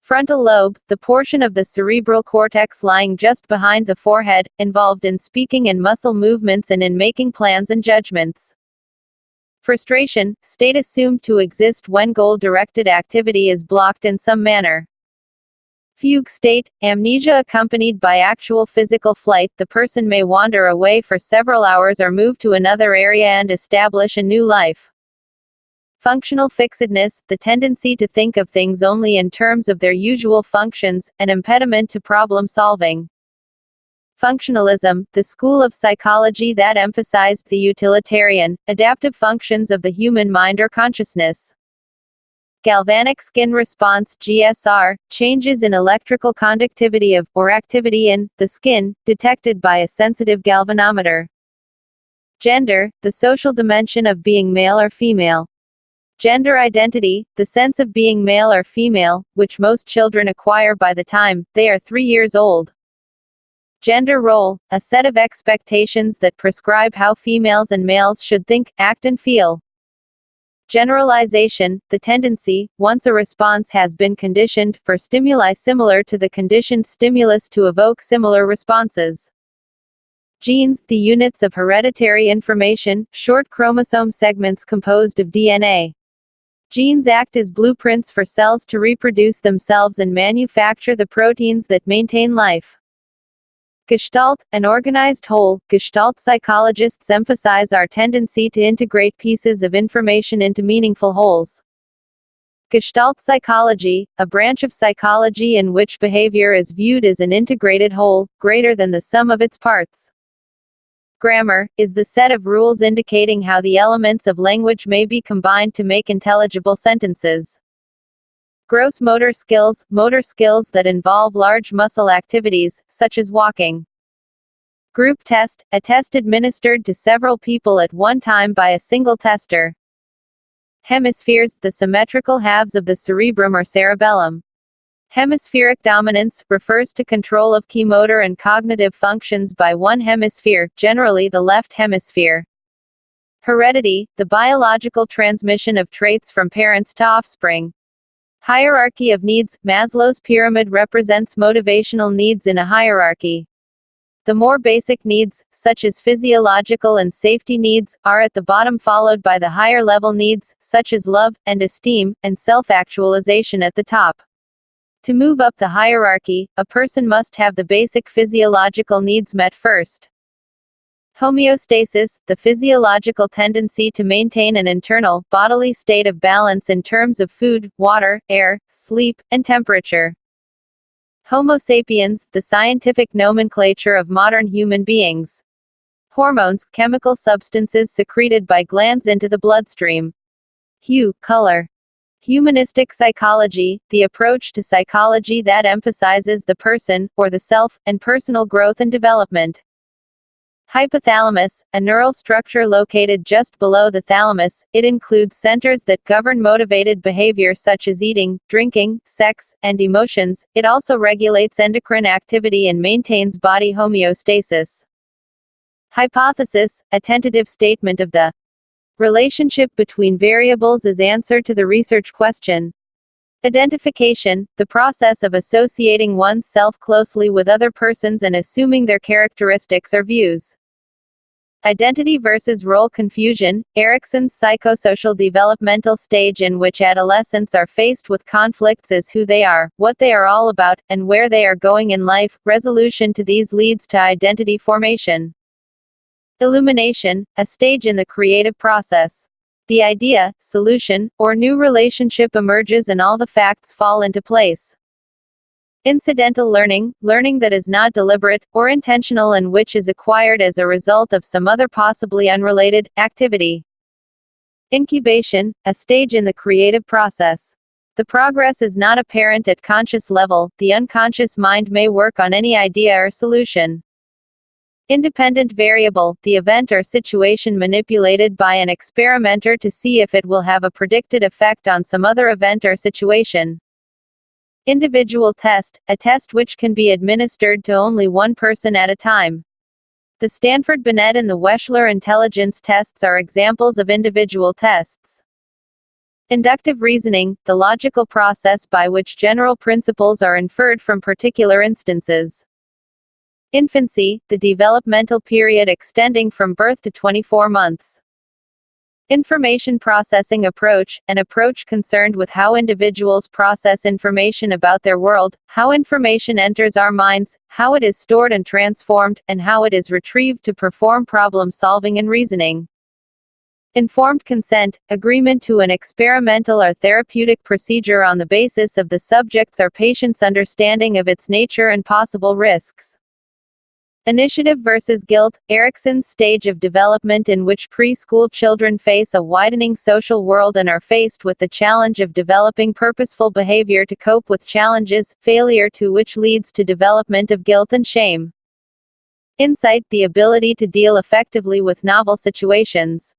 Frontal lobe, the portion of the cerebral cortex lying just behind the forehead, involved in speaking and muscle movements and in making plans and judgments. Frustration, state assumed to exist when goal-directed activity is blocked in some manner. Fugue state, amnesia accompanied by actual physical flight, the person may wander away for several hours or move to another area and establish a new life. Functional fixedness, the tendency to think of things only in terms of their usual functions, an impediment to problem solving. Functionalism, the school of psychology that emphasized the utilitarian, adaptive functions of the human mind or consciousness. Galvanic skin response (GSR), changes in electrical conductivity of, or activity in, the skin, detected by a sensitive galvanometer. Gender, the social dimension of being male or female. Gender identity, the sense of being male or female, which most children acquire by the time they are 3 years old. Gender role, a set of expectations that prescribe how females and males should think, act and feel. Generalization, the tendency, once a response has been conditioned, for stimuli similar to the conditioned stimulus to evoke similar responses. Genes, the units of hereditary information, short chromosome segments composed of DNA. Genes act as blueprints for cells to reproduce themselves and manufacture the proteins that maintain life. Gestalt, an organized whole. Gestalt psychologists emphasize our tendency to integrate pieces of information into meaningful wholes. Gestalt psychology, a branch of psychology in which behavior is viewed as an integrated whole, greater than the sum of its parts. Grammar is the set of rules indicating how the elements of language may be combined to make intelligible sentences. Gross motor skills that involve large muscle activities, such as walking. Group test, a test administered to several people at one time by a single tester. Hemispheres, the symmetrical halves of the cerebrum or cerebellum. Hemispheric dominance refers to control of key motor and cognitive functions by one hemisphere, generally the left hemisphere. Heredity, the biological transmission of traits from parents to offspring. Hierarchy of needs, Maslow's pyramid represents motivational needs in a hierarchy. The more basic needs, such as physiological and safety needs, are at the bottom, followed by the higher level needs, such as love and esteem, and self-actualization at the top. To move up the hierarchy, a person must have the basic physiological needs met first. Homeostasis, the physiological tendency to maintain an internal, bodily state of balance in terms of food, water, air, sleep, and temperature. Homo sapiens, the scientific nomenclature of modern human beings. Hormones, chemical substances secreted by glands into the bloodstream. Hue, color. Humanistic psychology, the approach to psychology that emphasizes the person, or the self, and personal growth and development. Hypothalamus, a neural structure located just below the thalamus. It includes centers that govern motivated behavior such as eating, drinking, sex, and emotions. It also regulates endocrine activity and maintains body homeostasis. Hypothesis, a tentative statement of the relationship between variables as answer to the research question. Identification, the process of associating oneself closely with other persons and assuming their characteristics or views. Identity versus role confusion, Erikson's psychosocial developmental stage in which adolescents are faced with conflicts as who they are, what they are all about, and where they are going in life. Resolution to these leads to identity formation. Illumination, a stage in the creative process. The idea, solution, or new relationship emerges and all the facts fall into place. Incidental learning, learning that is not deliberate, or intentional and which is acquired as a result of some other possibly unrelated activity. Incubation, a stage in the creative process. The progress is not apparent at conscious level, the unconscious mind may work on any idea or solution. Independent variable, the event or situation manipulated by an experimenter to see if it will have a predicted effect on some other event or situation. Individual test, a test which can be administered to only one person at a time. The Stanford-Binet and the Wechsler intelligence tests are examples of individual tests. Inductive reasoning, the logical process by which general principles are inferred from particular instances. Infancy, the developmental period extending from birth to 24 months. Information processing approach, an approach concerned with how individuals process information about their world, how information enters our minds, how it is stored and transformed, and how it is retrieved to perform problem solving and reasoning. Informed consent, agreement to an experimental or therapeutic procedure on the basis of the subject's or patient's understanding of its nature and possible risks. Initiative versus guilt, Erikson's stage of development in which preschool children face a widening social world and are faced with the challenge of developing purposeful behavior to cope with challenges, failure to which leads to development of guilt and shame. Insight, the ability to deal effectively with novel situations.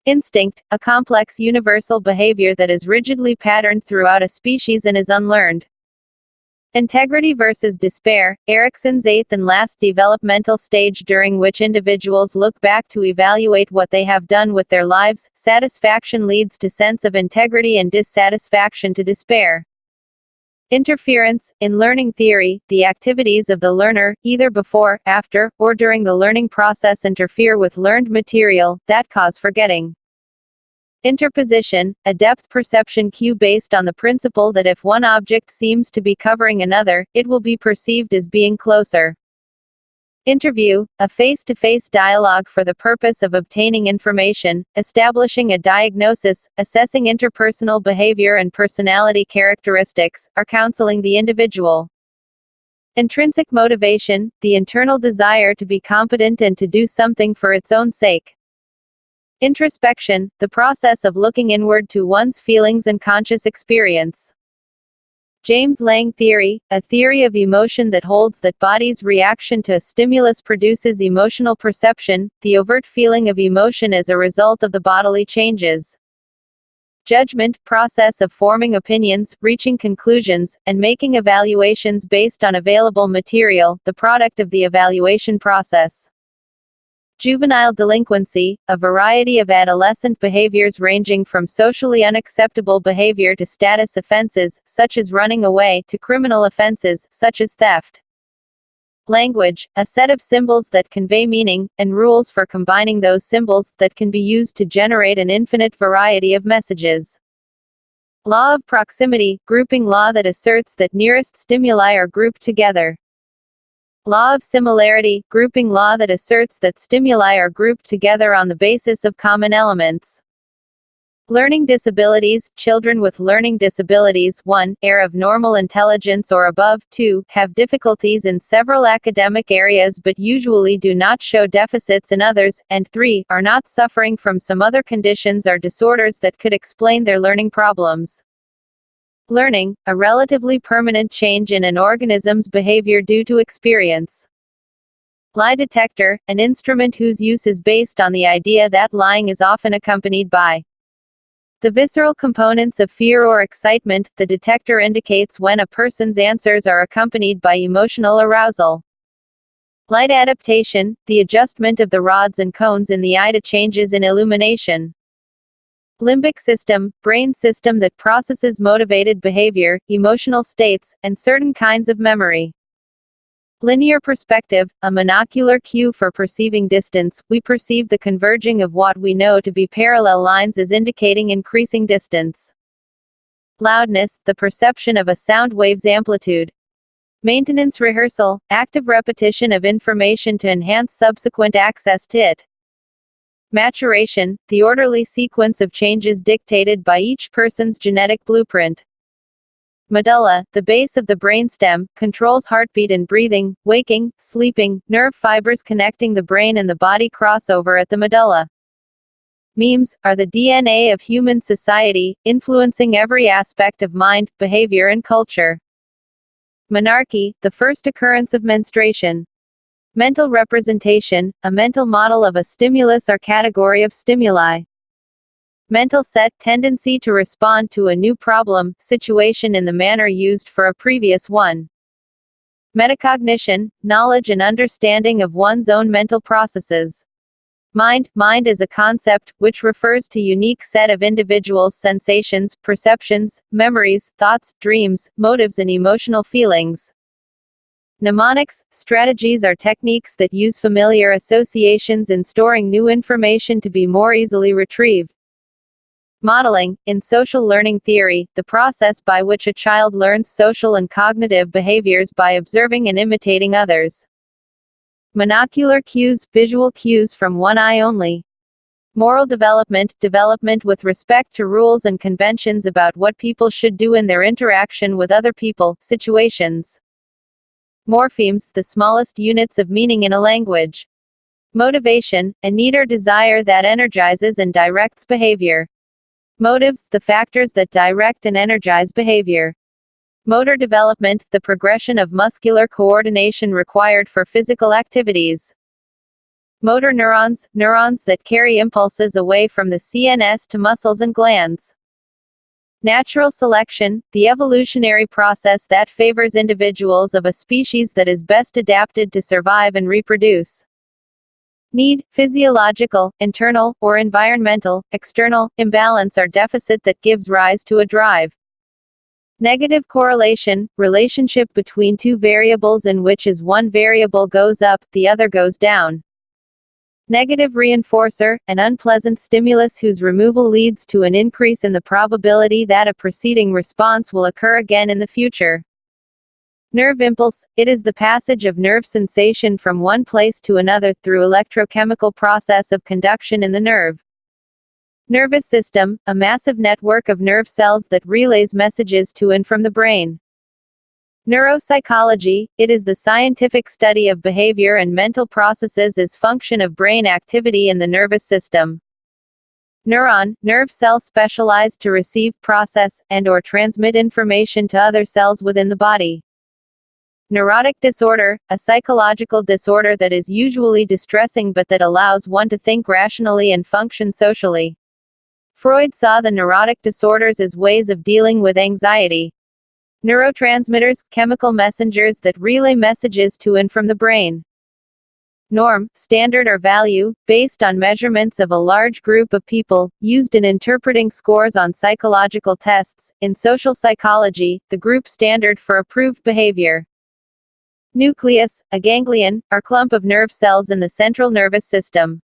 Instinct, a complex universal behavior that is rigidly patterned throughout a species and is unlearned. Integrity versus despair, Erikson's eighth and last developmental stage during which individuals look back to evaluate what they have done with their lives. Satisfaction leads to sense of integrity and dissatisfaction to despair. Interference. In learning theory, the activities of the learner, either before, after, or during the learning process interfere with learned material, that cause forgetting. Interposition. A depth perception cue based on the principle that if one object seems to be covering another, it will be perceived as being closer. Interview. A face-to-face dialogue for the purpose of obtaining information, establishing a diagnosis, assessing interpersonal behavior and personality characteristics, or counseling the individual. Intrinsic motivation. The internal desire to be competent and to do something for its own sake. Introspection. The process of looking inward to one's feelings and conscious experience. James Lange theory, a theory of emotion that holds that body's reaction to a stimulus produces emotional perception, the overt feeling of emotion as a result of the bodily changes. Judgment, process of forming opinions, reaching conclusions, and making evaluations based on available material, the product of the evaluation process. Juvenile delinquency, a variety of adolescent behaviors ranging from socially unacceptable behavior to status offenses, such as running away, to criminal offenses, such as theft. Language, a set of symbols that convey meaning, and rules for combining those symbols, that can be used to generate an infinite variety of messages. Law of proximity, grouping law that asserts that nearest stimuli are grouped together. Law of similarity, grouping law that asserts that stimuli are grouped together on the basis of common elements. Learning disabilities. Children with learning disabilities 1. Are of normal intelligence or above, 2. Have difficulties in several academic areas but usually do not show deficits in others, and 3. Are not suffering from some other conditions or disorders that could explain their learning problems. Learning, a relatively permanent change in an organism's behavior due to experience. Lie detector, an instrument whose use is based on the idea that lying is often accompanied by the visceral components of fear or excitement. The detector indicates when a person's answers are accompanied by emotional arousal. Light adaptation, the adjustment of the rods and cones in the eye to changes in illumination. Limbic system, brain system that processes motivated behavior, emotional states, and certain kinds of memory. Linear perspective, a monocular cue for perceiving distance. We perceive the converging of what we know to be parallel lines as indicating increasing distance. Loudness, the perception of a sound wave's amplitude. Maintenance rehearsal, active repetition of information to enhance subsequent access to it. Maturation, the orderly sequence of changes dictated by each person's genetic blueprint. Medulla, the base of the brainstem, controls heartbeat and breathing, waking, sleeping. Nerve fibers connecting the brain and the body crossover at the medulla. Memes are the DNA of human society, influencing every aspect of mind, behavior, and culture. Menarche, the first occurrence of menstruation. Mental representation, a mental model of a stimulus or category of stimuli. Mental set, tendency to respond to a new problem, situation in the manner used for a previous one. Metacognition, knowledge and understanding of one's own mental processes. Mind is a concept, which refers to unique set of individuals' sensations, perceptions, memories, thoughts, dreams, motives and emotional feelings. Mnemonics, strategies are techniques that use familiar associations in storing new information to be more easily retrieved. Modeling, in social learning theory, the process by which a child learns social and cognitive behaviors by observing and imitating others. Monocular cues, visual cues from one eye only. Moral development, development with respect to rules and conventions about what people should do in their interaction with other people, situations. Morphemes, the smallest units of meaning in a language. Motivation, a need or desire that energizes and directs behavior. Motives, the factors that direct and energize behavior. Motor development, the progression of muscular coordination required for physical activities. Motor neurons, neurons that carry impulses away from the CNS to muscles and glands. Natural selection, the evolutionary process that favors individuals of a species that is best adapted to survive and reproduce. Need, physiological, internal, or environmental, external, imbalance or deficit that gives rise to a drive. Negative correlation, relationship between two variables in which as one variable goes up, the other goes down. Negative reinforcer, an unpleasant stimulus whose removal leads to an increase in the probability that a preceding response will occur again in the future. Nerve impulse, it is the passage of nerve sensation from one place to another through electrochemical process of conduction in the nerve. Nervous system, a massive network of nerve cells that relays messages to and from the brain. Neuropsychology, it is the scientific study of behavior and mental processes as function of brain activity in the nervous system. Neuron, nerve cell specialized to receive, process, and/or transmit information to other cells within the body. Neurotic disorder, a psychological disorder that is usually distressing but that allows one to think rationally and function socially. Freud saw the neurotic disorders as ways of dealing with anxiety. Neurotransmitters, chemical messengers that relay messages to and from the brain. Norm, standard or value, based on measurements of a large group of people, used in interpreting scores on psychological tests. In social psychology, the group standard for approved behavior. Nucleus, a ganglion, or clump of nerve cells in the central nervous system.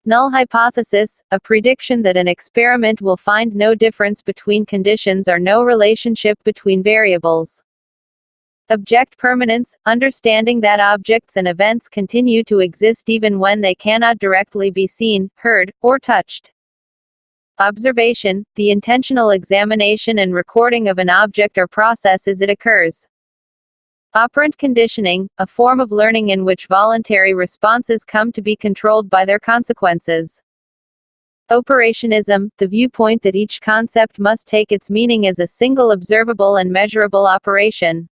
Null hypothesis, a prediction that an experiment will find no difference between conditions or no relationship between variables. Object permanence, understanding that objects and events continue to exist even when they cannot directly be seen, heard, or touched. Observation, the intentional examination and recording of an object or process as it occurs. Operant conditioning, a form of learning in which voluntary responses come to be controlled by their consequences. Operationism, the viewpoint that each concept must take its meaning as a single observable and measurable operation.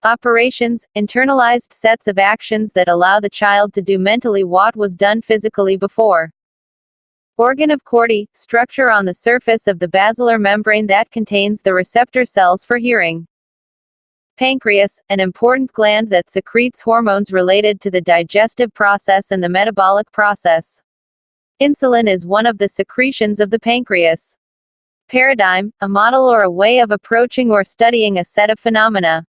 Operations, internalized sets of actions that allow the child to do mentally what was done physically before. Organ of Corti, structure on the surface of the basilar membrane that contains the receptor cells for hearing. Pancreas, an important gland that secretes hormones related to the digestive process and the metabolic process. Insulin is one of the secretions of the pancreas. Paradigm, a model or a way of approaching or studying a set of phenomena.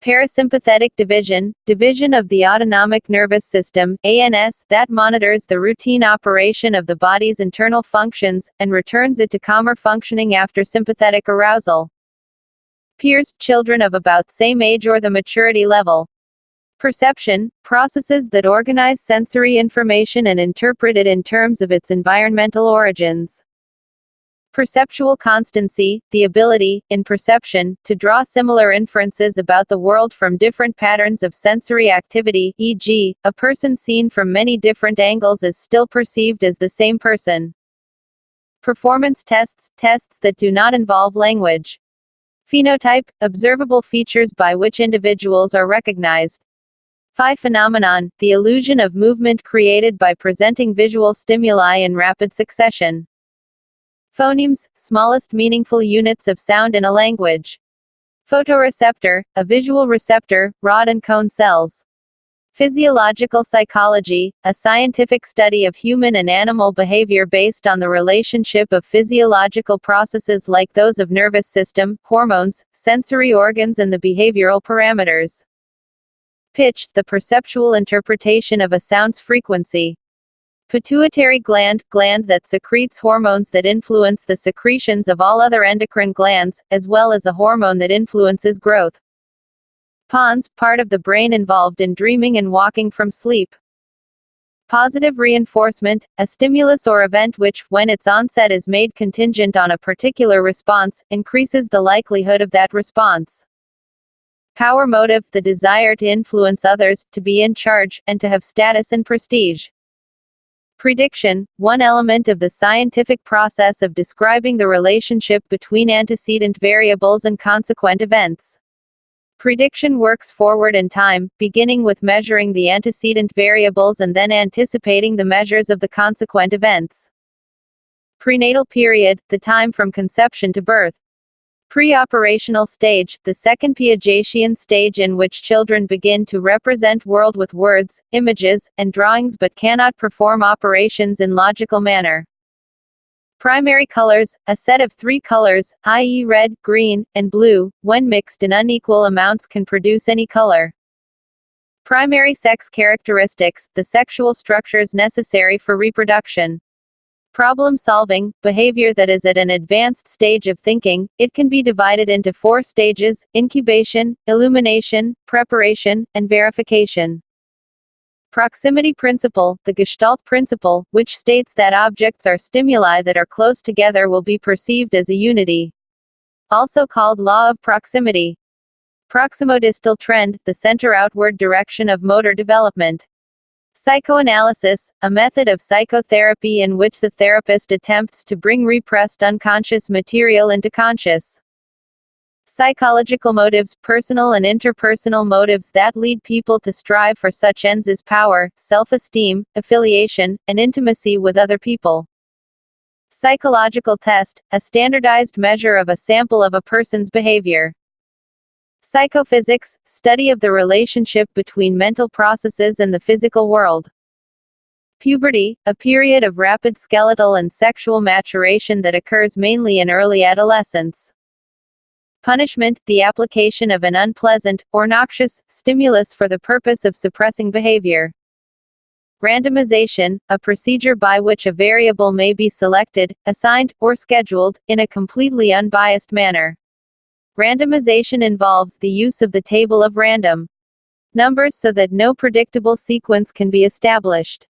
Parasympathetic division, division of the autonomic nervous system, ANS, that monitors the routine operation of the body's internal functions, and returns it to calmer functioning after sympathetic arousal. Peers, children of about same age or the maturity level. Perception, processes that organize sensory information and interpret it in terms of its environmental origins. Perceptual constancy, the ability, in perception, to draw similar inferences about the world from different patterns of sensory activity, e.g., a person seen from many different angles is still perceived as the same person. Performance tests, tests that do not involve language. Phenotype, observable features by which individuals are recognized. Phi phenomenon, the illusion of movement created by presenting visual stimuli in rapid succession. Phonemes, smallest meaningful units of sound in a language. Photoreceptor, a visual receptor, rod and cone cells. Physiological psychology, a scientific study of human and animal behavior based on the relationship of physiological processes like those of nervous system, hormones, sensory organs and the behavioral parameters. Pitch, the perceptual interpretation of a sound's frequency. Pituitary gland, gland that secretes hormones that influence the secretions of all other endocrine glands, as well as a hormone that influences growth. Pons, part of the brain involved in dreaming and walking from sleep. Positive reinforcement, a stimulus or event which, when its onset is made contingent on a particular response, increases the likelihood of that response. Power motive, the desire to influence others, to be in charge, and to have status and prestige. Prediction, one element of the scientific process of describing the relationship between antecedent variables and consequent events. Prediction works forward in time, beginning with measuring the antecedent variables and then anticipating the measures of the consequent events. Prenatal period, the time from conception to birth. Pre-operational stage, the second Piagetian stage in which children begin to represent world with words, images, and drawings but cannot perform operations in logical manner. Primary colors, a set of three colors, i.e. red, green, and blue, when mixed in unequal amounts can produce any color. Primary sex characteristics, the sexual structures necessary for reproduction. Problem solving, behavior that is at an advanced stage of thinking. It can be divided into 4 stages: incubation, illumination, preparation, and verification. Proximity principle, the Gestalt principle, which states that objects or stimuli that are close together will be perceived as a unity. Also called law of proximity. Proximodistal trend, the center outward direction of motor development. Psychoanalysis, a method of psychotherapy in which the therapist attempts to bring repressed unconscious material into conscious. Psychological motives, personal and interpersonal motives that lead people to strive for such ends as power, self-esteem, affiliation, and intimacy with other people. Psychological test, a standardized measure of a sample of a person's behavior. Psychophysics, study of the relationship between mental processes and the physical world. Puberty, a period of rapid skeletal and sexual maturation that occurs mainly in early adolescence. Punishment, the application of an unpleasant, or noxious, stimulus for the purpose of suppressing behavior. Randomization, a procedure by which a variable may be selected, assigned, or scheduled, in a completely unbiased manner. Randomization involves the use of the table of random numbers so that no predictable sequence can be established.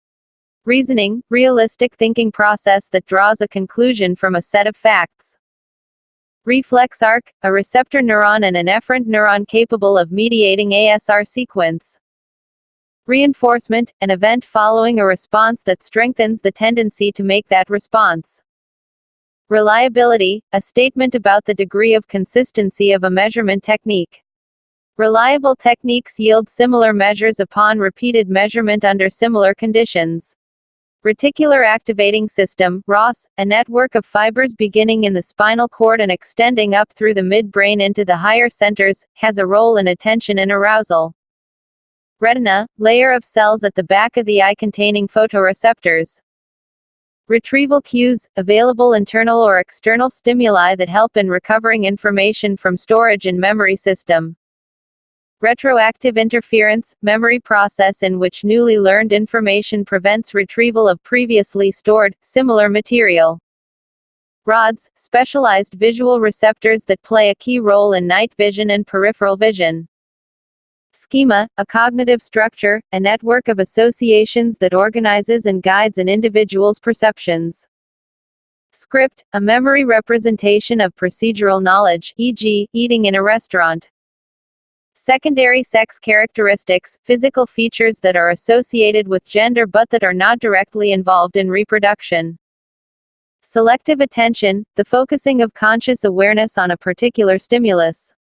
Reasoning, realistic thinking process that draws a conclusion from a set of facts. Reflex arc, a receptor neuron and an efferent neuron capable of mediating ASR sequence. Reinforcement, an event following a response that strengthens the tendency to make that response. Reliability, a statement about the degree of consistency of a measurement technique. Reliable techniques yield similar measures upon repeated measurement under similar conditions. Reticular activating system, RAS, a network of fibers beginning in the spinal cord and extending up through the midbrain into the higher centers, has a role in attention and arousal. Retina, layer of cells at the back of the eye containing photoreceptors. Retrieval cues, available internal or external stimuli that help in recovering information from storage and memory system. Retroactive interference, memory process in which newly learned information prevents retrieval of previously stored, similar material. RODS, specialized visual receptors that play a key role in night vision and peripheral vision. Schema, a cognitive structure, a network of associations that organizes and guides an individual's perceptions. Script, a memory representation of procedural knowledge, e.g., eating in a restaurant. Secondary sex characteristics, physical features that are associated with gender but that are not directly involved in reproduction. Selective attention, the focusing of conscious awareness on a particular stimulus.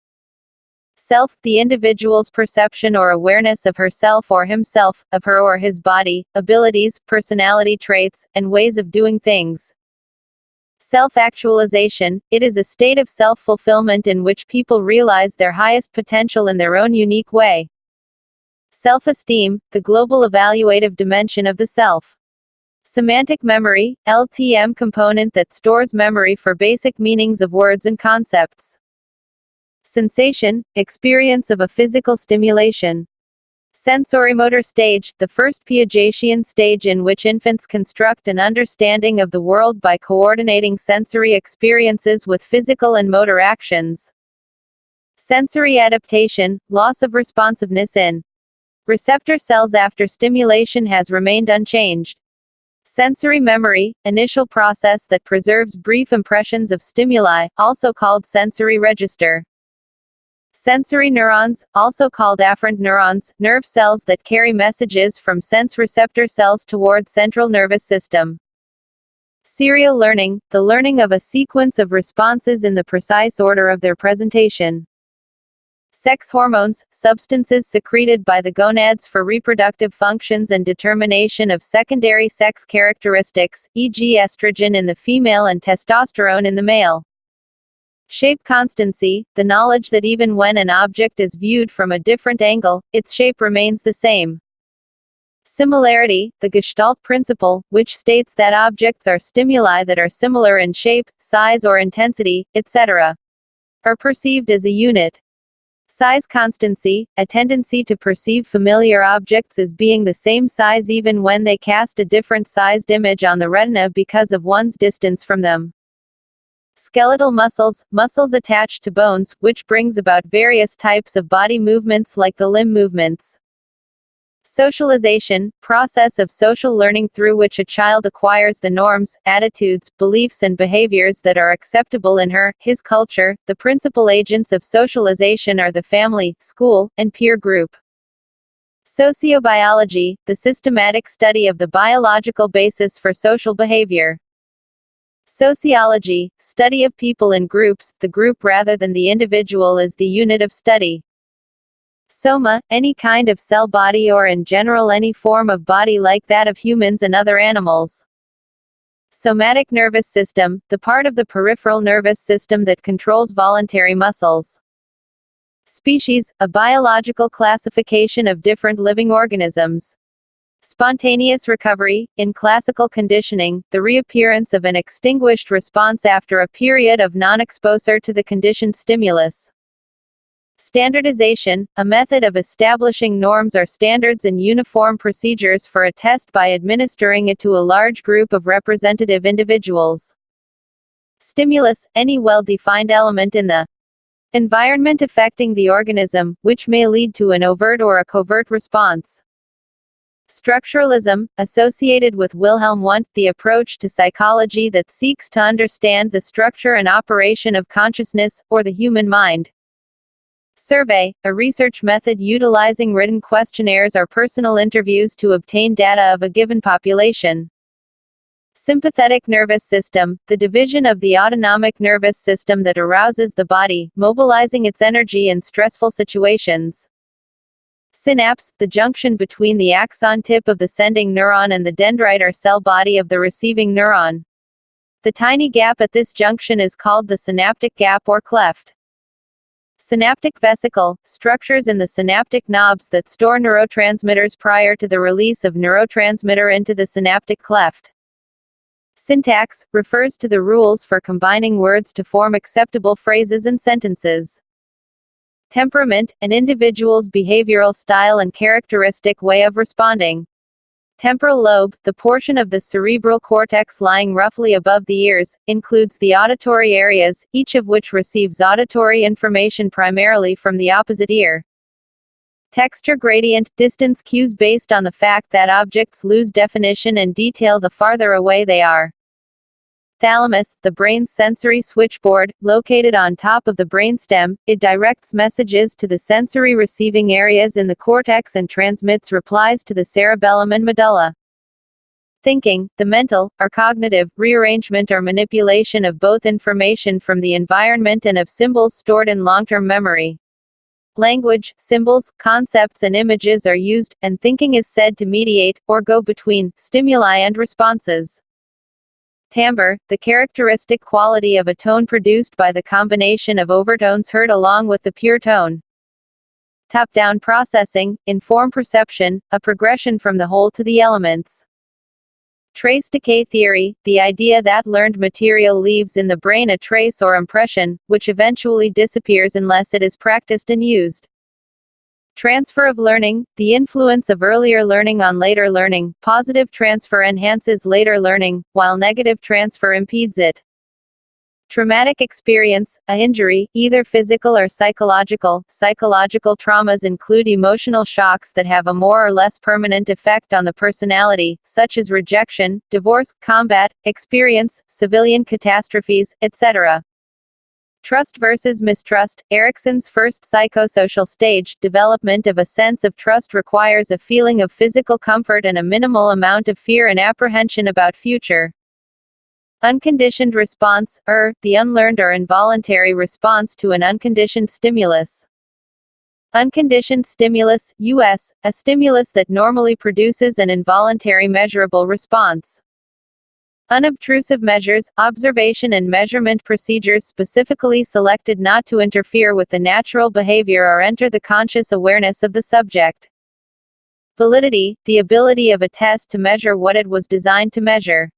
Self, the individual's perception or awareness of herself or himself, of her or his body, abilities, personality traits, and ways of doing things. Self-actualization, it is a state of self-fulfillment in which people realize their highest potential in their own unique way. Self-esteem, the global evaluative dimension of the self. Semantic memory, LTM component that stores memory for basic meanings of words and concepts. Sensation, experience of a physical stimulation. Sensorimotor stage, the first Piagetian stage in which infants construct an understanding of the world by coordinating sensory experiences with physical and motor actions. Sensory adaptation, loss of responsiveness in receptor cells after stimulation has remained unchanged. Sensory memory, initial process that preserves brief impressions of stimuli, also called sensory register. Sensory neurons, also called afferent neurons, nerve cells that carry messages from sense receptor cells toward central nervous system. Serial learning, the learning of a sequence of responses in the precise order of their presentation. Sex hormones, substances secreted by the gonads for reproductive functions and determination of secondary sex characteristics, e.g. estrogen in the female and testosterone in the male. Shape constancy, the knowledge that even when an object is viewed from a different angle, its shape remains the same. Similarity, the Gestalt principle, which states that objects are stimuli that are similar in shape, size or intensity, etc., are perceived as a unit. Size constancy, a tendency to perceive familiar objects as being the same size even when they cast a different sized image on the retina because of one's distance from them. Skeletal muscles, muscles attached to bones, which brings about various types of body movements like the limb movements. Socialization, process of social learning through which a child acquires the norms, attitudes, beliefs and behaviors that are acceptable in her, his culture. The principal agents of socialization are the family, school, and peer group. Sociobiology, the systematic study of the biological basis for social behavior. Sociology, study of people in groups, the group rather than the individual is the unit of study. Soma, any kind of cell body or in general any form of body like that of humans and other animals. Somatic nervous system, the part of the peripheral nervous system that controls voluntary muscles. Species, a biological classification of different living organisms. Spontaneous recovery, in classical conditioning, the reappearance of an extinguished response after a period of non-exposure to the conditioned stimulus. Standardization, a method of establishing norms or standards and uniform procedures for a test by administering it to a large group of representative individuals. Stimulus, any well-defined element in the environment affecting the organism, which may lead to an overt or a covert response. Structuralism, associated with Wilhelm Wundt, the approach to psychology that seeks to understand the structure and operation of consciousness, or the human mind. Survey, a research method utilizing written questionnaires or personal interviews to obtain data of a given population. Sympathetic nervous system, the division of the autonomic nervous system that arouses the body, mobilizing its energy in stressful situations. Synapse, the junction between the axon tip of the sending neuron and the dendrite or cell body of the receiving neuron. The tiny gap at this junction is called the synaptic gap or cleft. Synaptic vesicle, structures in the synaptic knobs that store neurotransmitters prior to the release of neurotransmitter into the synaptic cleft. Syntax, refers to the rules for combining words to form acceptable phrases and sentences. Temperament, an individual's behavioral style and characteristic way of responding. Temporal lobe, the portion of the cerebral cortex lying roughly above the ears, includes the auditory areas, each of which receives auditory information primarily from the opposite ear. Texture gradient, distance cues based on the fact that objects lose definition and detail the farther away they are. Thalamus, the brain's sensory switchboard, located on top of the brainstem, it directs messages to the sensory receiving areas in the cortex and transmits replies to the cerebellum and medulla. Thinking, the mental, or cognitive, rearrangement or manipulation of both information from the environment and of symbols stored in long-term memory. Language, symbols, concepts and images are used, and thinking is said to mediate, or go between, stimuli and responses. Timbre, the characteristic quality of a tone produced by the combination of overtones heard along with the pure tone. Top-down processing, in form perception, a progression from the whole to the elements. Trace decay theory, the idea that learned material leaves in the brain a trace or impression, which eventually disappears unless it is practiced and used. Transfer of learning, the influence of earlier learning on later learning. Positive transfer enhances later learning, while negative transfer impedes it. Traumatic experience, a injury, either physical or psychological. Psychological traumas include emotional shocks that have a more or less permanent effect on the personality, such as rejection, divorce, combat, experience, civilian catastrophes, etc. Trust versus mistrust, Erikson's first psychosocial stage, development of a sense of trust requires a feeling of physical comfort and a minimal amount of fear and apprehension about future. Unconditioned response, the unlearned or involuntary response to an unconditioned stimulus. Unconditioned stimulus, US, a stimulus that normally produces an involuntary measurable response. Unobtrusive measures, observation and measurement procedures specifically selected not to interfere with the natural behavior or enter the conscious awareness of the subject. Validity, the ability of a test to measure what it was designed to measure.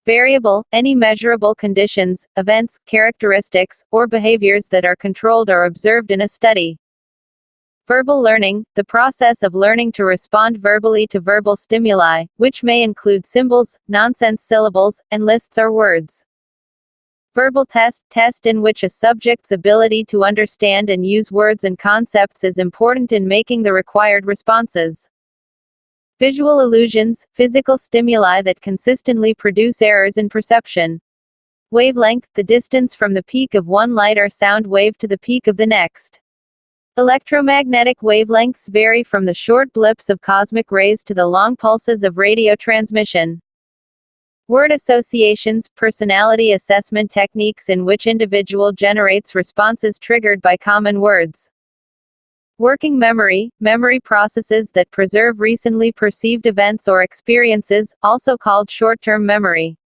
Variable, any measurable conditions, events, characteristics, or behaviors that are controlled or observed in a study. Verbal learning, the process of learning to respond verbally to verbal stimuli, which may include symbols, nonsense syllables, and lists or words. Verbal test, test in which a subject's ability to understand and use words and concepts is important in making the required responses. Visual illusions, physical stimuli that consistently produce errors in perception. Wavelength, the distance from the peak of one light or sound wave to the peak of the next. Electromagnetic wavelengths vary from the short blips of cosmic rays to the long pulses of radio transmission. Word associations, personality assessment techniques in which individual generates responses triggered by common words. Working memory, memory processes that preserve recently perceived events or experiences, also called short-term memory.